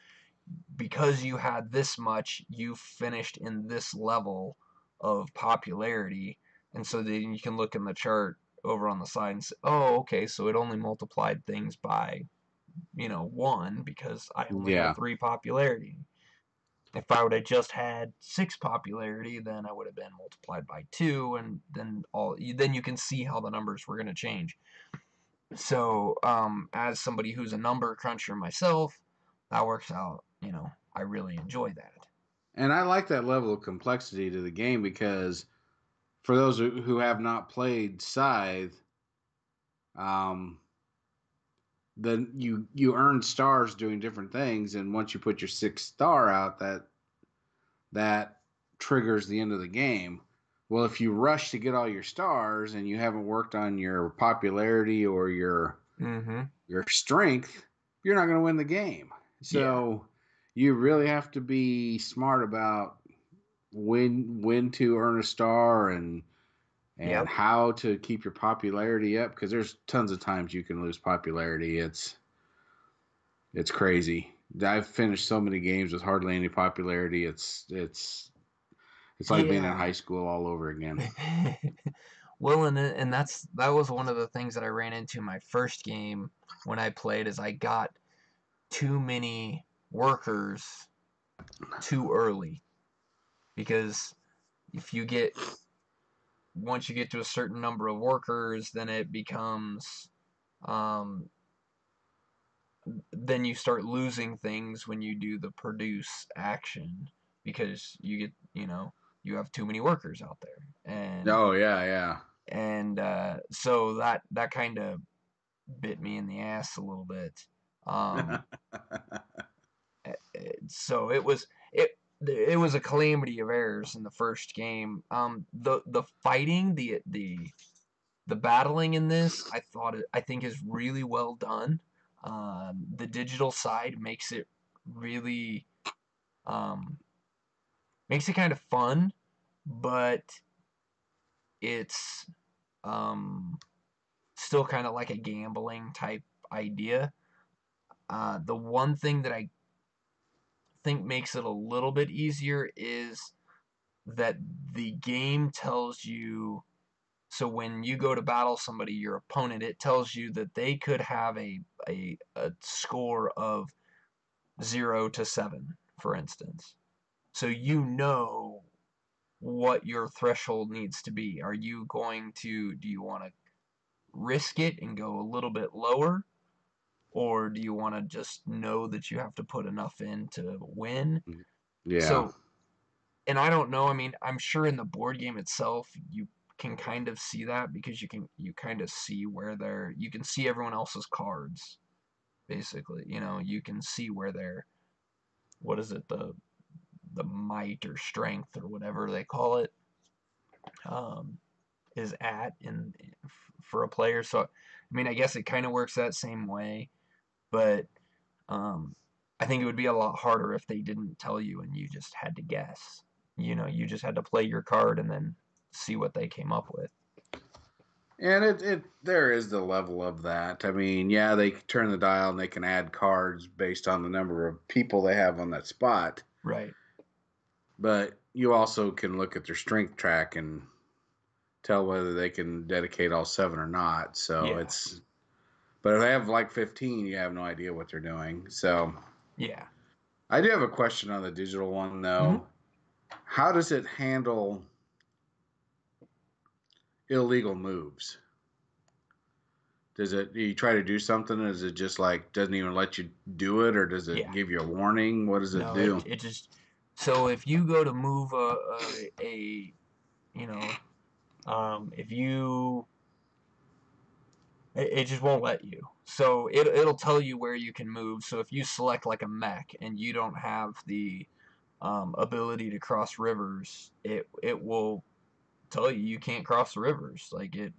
because you had this much, you finished in this level of popularity, and so then you can look in the chart over on the side and say, oh, okay, so it only multiplied things by, 1 because I only had Yeah. 3 popularity. If I would have just had 6 popularity, then I would have been multiplied by 2, and then you can see how the numbers were going to change. So, as somebody who's a number cruncher myself, that works out. I really enjoy that. And I like that level of complexity to the game because for those who have not played Scythe, um, then you earn stars doing different things, and once you put your sixth star out, that triggers the end of the game. Well, if you rush to get all your stars and you haven't worked on your popularity or Mm-hmm. your strength, you're not going to win the game. Yeah. So you really have to be smart about when to earn a star and Yep. how to keep your popularity up because there's tons of times you can lose popularity. It's crazy. I've finished so many games with hardly any popularity. It's like being in Yeah. high school all over again. Well, and that was one of the things that I ran into my first game when I played is I got too many workers too early because if you get once you get to a certain number of workers, then it becomes um, then you start losing things when you do the produce action because you have too many workers out there Oh yeah, so that kind of bit me in the ass a little bit. um yeah. so it was a calamity of errors in the first game. The fighting, the battling in this, I think is really well done. The digital side really um, makes it kind of fun, but it's um, still kind of like a gambling type idea. The one thing that I think makes it a little bit easier is that the game tells you. So when you go to battle somebody, your opponent, it tells you that they could have a score of 0 to 7, for instance. So you know what your threshold needs to be. Do you want to risk it and go a little bit lower? Or do you want to just know that you have to put enough in to win? Yeah. So, and I don't know. I mean, I'm sure in the board game itself, you can kind of see that because you kind of see you can see everyone else's cards basically. You can see where they're what is it the might or strength or whatever they call it um, is at in for a player. So, I mean, I guess it kind of works that same way, but um, I think it would be a lot harder if they didn't tell you and you just had to guess. You just had to play your card and then see what they came up with. And it there is the level of that. I mean, yeah, they turn the dial and they can add cards based on the number of people they have on that spot. Right. But you also can look at their strength track and tell whether they can dedicate all 7 or not. So Yeah. it's, but if they have like 15, you have no idea what they're doing. So Yeah. I do have a question on the digital one Hmm. though. How does it handle illegal moves? Does it, you try to do something? Is it just like doesn't even let you do it, or does it Yeah. give you a warning? What does it No, do? it just so if you go to move a you know if you it just won't let you. So it'll tell you where you can move. So if you select like a mech and you don't have the ability to cross rivers, it will tell you can't cross the rivers. Like it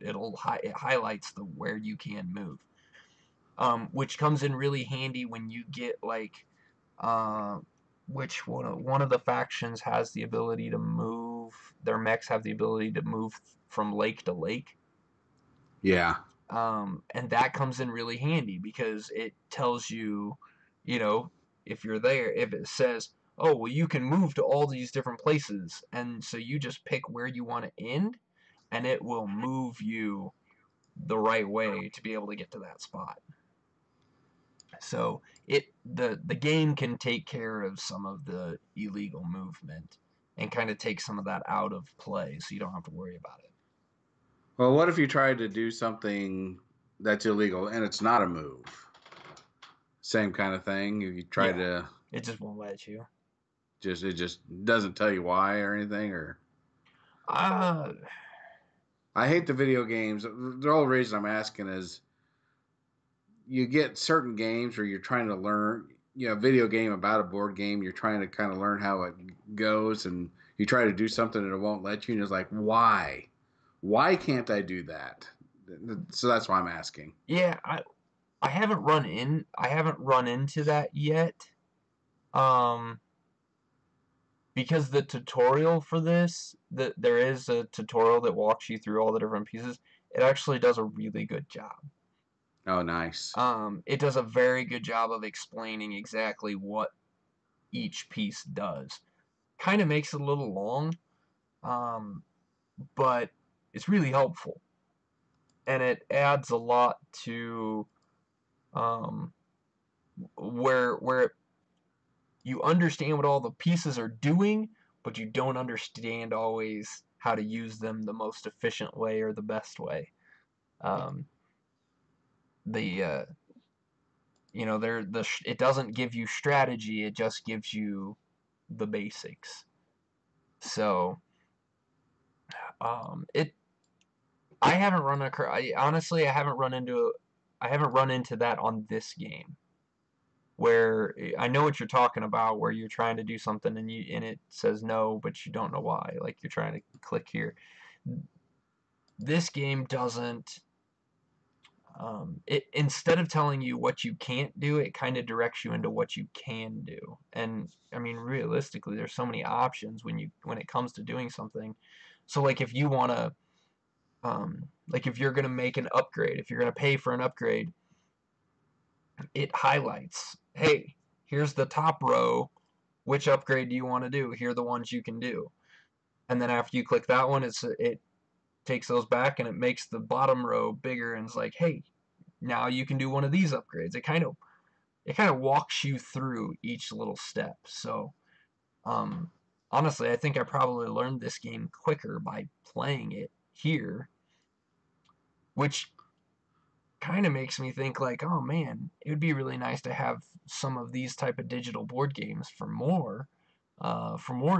highlights the where you can move, which comes in really handy when you get like uh, which one of the factions has the ability to move. Their mechs have the ability to move from lake to lake. Yeah. And that comes in really handy because it tells you, you know, if you're there, if it says, oh, well, you can move to all these different places. And so you just pick where you want to end, and it will move you the right way to be able to get to that spot. So the game can take care of some of the illegal movement and kind of take some of that out of play so you don't have to worry about it. Well, what if you tried to do something that's illegal and it's not a move? Same kind of thing. If you try Yeah, to it just won't let you. just it just doesn't tell you why or anything or Uh, I hate the video games. The whole reason I'm asking is you get certain games where you're trying to learn, a video game about a board game, you're trying to kind of learn how it goes and you try to do something and it won't let you and it's like, why? Why can't I do that? So that's why I'm asking. yeah, I haven't run into that yet. Um, because the tutorial for this, there is a tutorial that walks you through all the different pieces. It actually does a really good job. Oh, nice. It does a very good job of explaining exactly what each piece does. Kind of makes it a little long, um, but it's really helpful, and it adds a lot to um, where you understand what all the pieces are doing, but you don't understand always how to use them the most efficient way or the best way. Um, the it doesn't give you strategy; it just gives you the basics. So it I haven't run a I, honestly I haven't run into that on this game where I know what you're talking about, where you're trying to do something and it says no, but you don't know why. Like you're trying to click here. This game doesn't. It instead of telling you what you can't do, it kind of directs you into what you can do. And I mean, realistically, there's so many options when it comes to doing something. So like if you want to, like if you're gonna make an upgrade, if you're gonna pay for an upgrade, it highlights, hey, here's the top row. Which upgrade do you want to do? Here are the ones you can do. And then after you click that one, it takes those back and it makes the bottom row bigger and it's like, hey, now you can do one of these upgrades. It kind of walks you through each little step. So um, honestly, I think I probably learned this game quicker by playing it here, which kind of makes me think like, oh man, it would be really nice to have some of these type of digital board games for more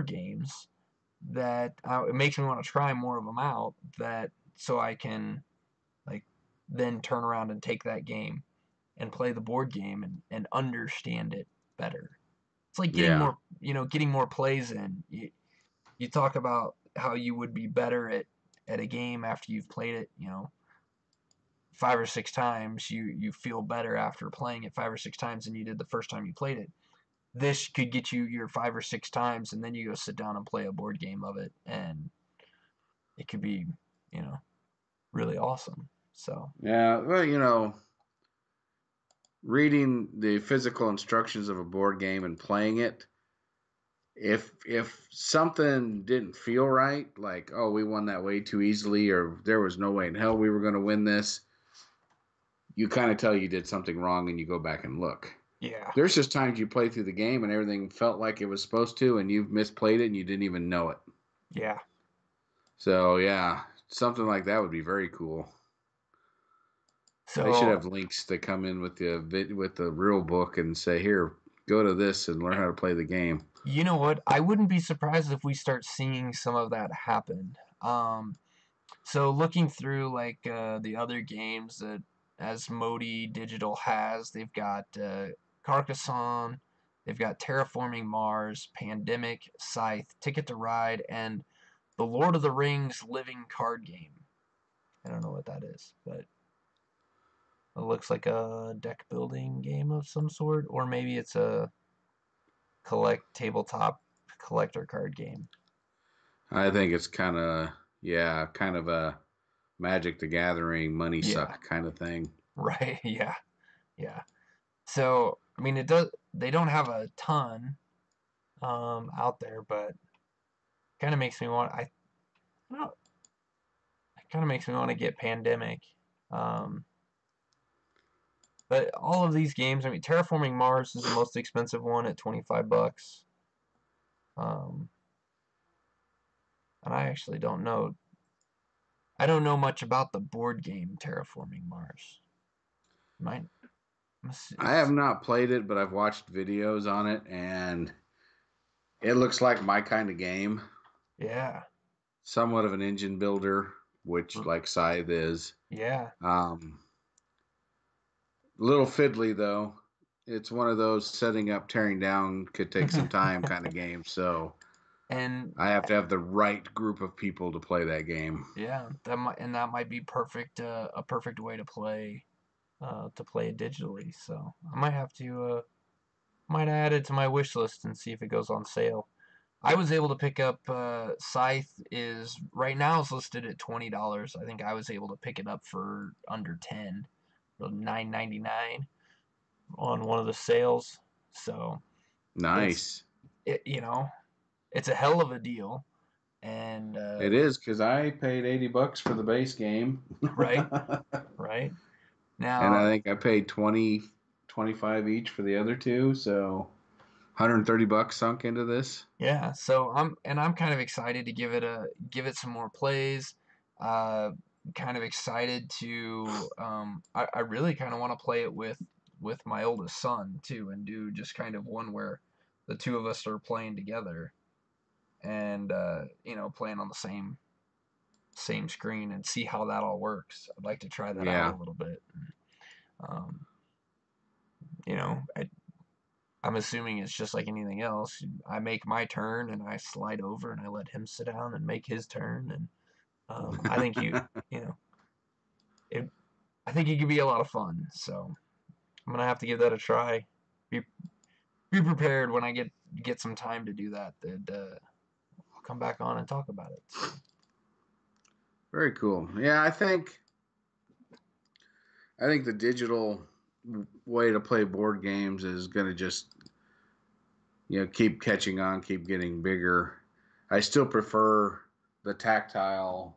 games that it makes me want to try more of them out that so I can like then turn around and take that game and play the board game and understand it better. It's like getting Yeah. more, getting more plays in. You talk about how you would be better at a game after you've played it, 5 or 6 times. You feel better after playing it 5 or 6 times than you did the first time you played it. This could get you your 5 or 6 times, and then you go sit down and play a board game of it, and it could be, you know, really awesome. So Yeah. Well, reading the physical instructions of a board game and playing it, if something didn't feel right, like, oh, we won that way too easily, or there was no way in hell we were going to win this, you kind of tell you did something wrong and you go back and look. yeah, There's just times you play through the game and everything felt like it was supposed to, and you've misplayed it and you didn't even know it. yeah. So yeah, something like that would be very cool. They should So have links that come in with the real book and say, here, go to this and learn how to play the game. you know what? I wouldn't be surprised if we start seeing some of that happen. So looking through like the other games that Asmodee Digital has, they've got Carcassonne, they've got Terraforming Mars, Pandemic, Scythe, Ticket to Ride, and the Lord of the Rings living card game. I don't know what that is, but it looks like a deck building game of some sort, or maybe it's a tabletop collector card game. I think it's kind of a Magic the Gathering money Yeah, suck kind of thing. right. Yeah, yeah. So I mean, it does. They don't have a ton out there, but kind of makes me want. I don't know. It kind of makes me want to get Pandemic. Um, but all of these games, I mean, Terraforming Mars is the most expensive one at $25. Um, and I actually don't know. I don't know much about the board game Terraforming Mars. Might I have it's not played it, but I've watched videos on it, and it looks like my kind of game. yeah, Somewhat of an engine builder, which like Scythe is. yeah, Um, Little fiddly though. It's one of those setting up, tearing down could take some time kind of games. So and I have to have the right group of people to play that game. yeah, that might be perfect. A perfect way to play it digitally. So I might have to might add it to my wish list and see if it goes on sale. I was able to pick up Scythe is right now is listed at $20. I think I was able to pick it up for under 10, or $9.99 on one of the sales. So it's Nice. it, it's a hell of a deal. And It is because I paid $80 for the base game, right, right and I now, think I paid 20, 25 each for the other two. So $130 sunk into this. yeah. So I'm kind of excited to give it some more plays. Uh, Kind of excited to I really kind of want to play it with my oldest son too, and do just kind of one where the two of us are playing together, and playing on the same screen, and see how that all works. I'd like to try that out a Yeah, little bit. Um, I'm assuming it's just like anything else. I make my turn and I slide over and I let him sit down and make his turn. And I think you know, it. I think it could be a lot of fun. So I'm gonna have to give that a try. Be be prepared when I get some time to do that. That I'll come back on and talk about it. So very cool. Yeah, I think the digital way to play board games is going to just keep catching on, keep getting bigger. I still prefer the tactile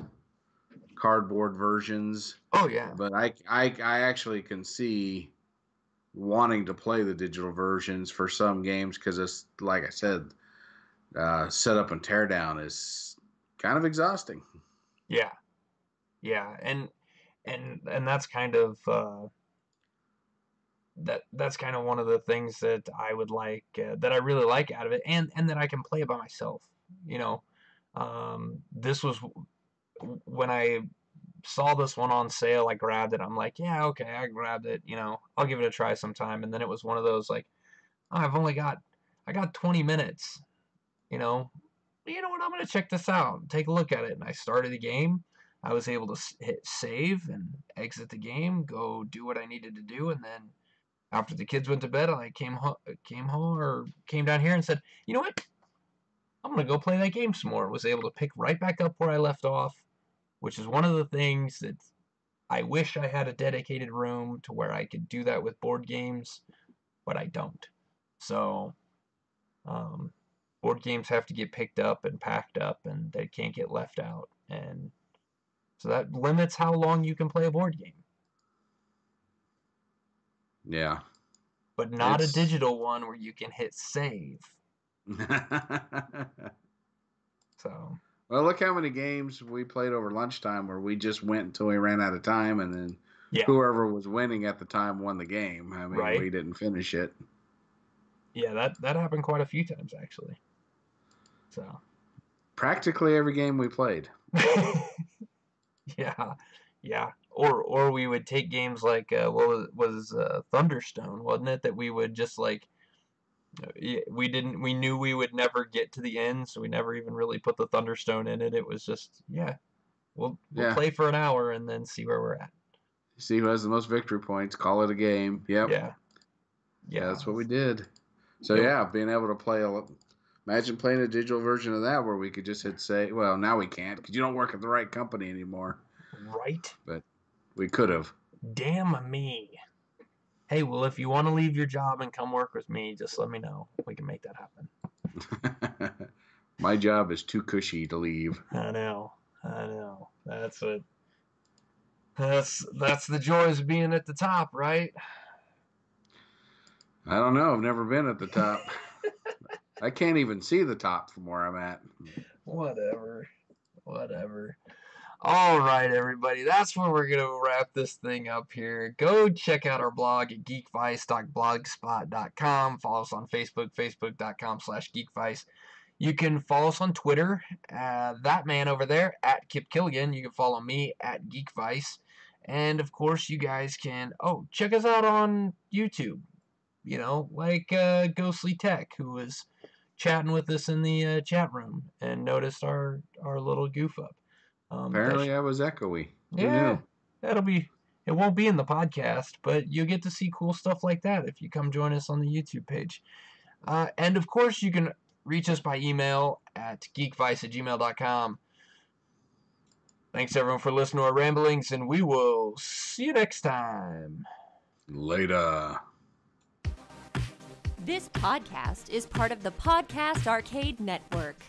cardboard versions, oh yeah, but I actually can see wanting to play the digital versions for some games because it's like I said, setup and teardown is kind of exhausting. yeah, yeah, and that's kind of that's kind of one of the things that I would like that I really like out of it, and that I can play it by myself. You know, this was when I saw this one on sale. I grabbed it. I'm like, yeah, okay, I grabbed it. I'll give it a try sometime. And then it was one of those like, oh, I got 20 minutes, you know what, I'm going to check this out, take a look at it. And I started the game. I was able to hit save and exit the game, go do what I needed to do. And then after the kids went to bed, I came home or came down here and said, you know what? I'm going to go play that game some more. Was able to pick right back up where I left off, which is one of the things that I wish I had a dedicated room to where I could do that with board games, but I don't. So, board games have to get picked up and packed up, and they can't get left out. And so that limits how long you can play a board game. Yeah. But not a digital one where you can hit save. So. Well, look how many games we played over lunchtime where we just went until we ran out of time, and then whoever was winning at the time won the game. I mean, we didn't finish it. Yeah, that happened quite a few times, actually. So. Practically every game we played. Yeah. Or we would take games like what was Thunderstone, wasn't it? That we would just like we knew we would never get to the end, so we never even really put the Thunderstone in it. It was just we'll play for an hour and then see where we're at. See who has the most victory points. Call it a game. Yep. Yeah. That's what we did. So being able to play imagine playing a digital version of that where we could just hit save. Well, now we can't because you don't work at the right company anymore. Right. But we could have. Damn me. Hey, well, if you want to leave your job and come work with me, just let me know. We can make that happen. My job is too cushy to leave. I know. That's the joys of being at the top, right? I don't know. I've never been at the top. I can't even see the top from where I'm at. Whatever. All right, everybody. That's where we're going to wrap this thing up here. Go check out our blog at geekvice.blogspot.com. Follow us on Facebook, facebook.com/geekvice. You can follow us on Twitter, that man over there, at Kip Killigan. You can follow me at Geekvice. And, of course, you guys can, check us out on YouTube. Like Ghostly Tech, who was chatting with us in the chat room and noticed our little goof up. Apparently I was echoey. Yeah, it won't be in the podcast, but you'll get to see cool stuff like that if you come join us on the YouTube page. And of course, you can reach us by email at geekvice@gmail.com. Thanks everyone for listening to our ramblings, and we will see you next time. Later. This podcast is part of the Podcast Arcade Network.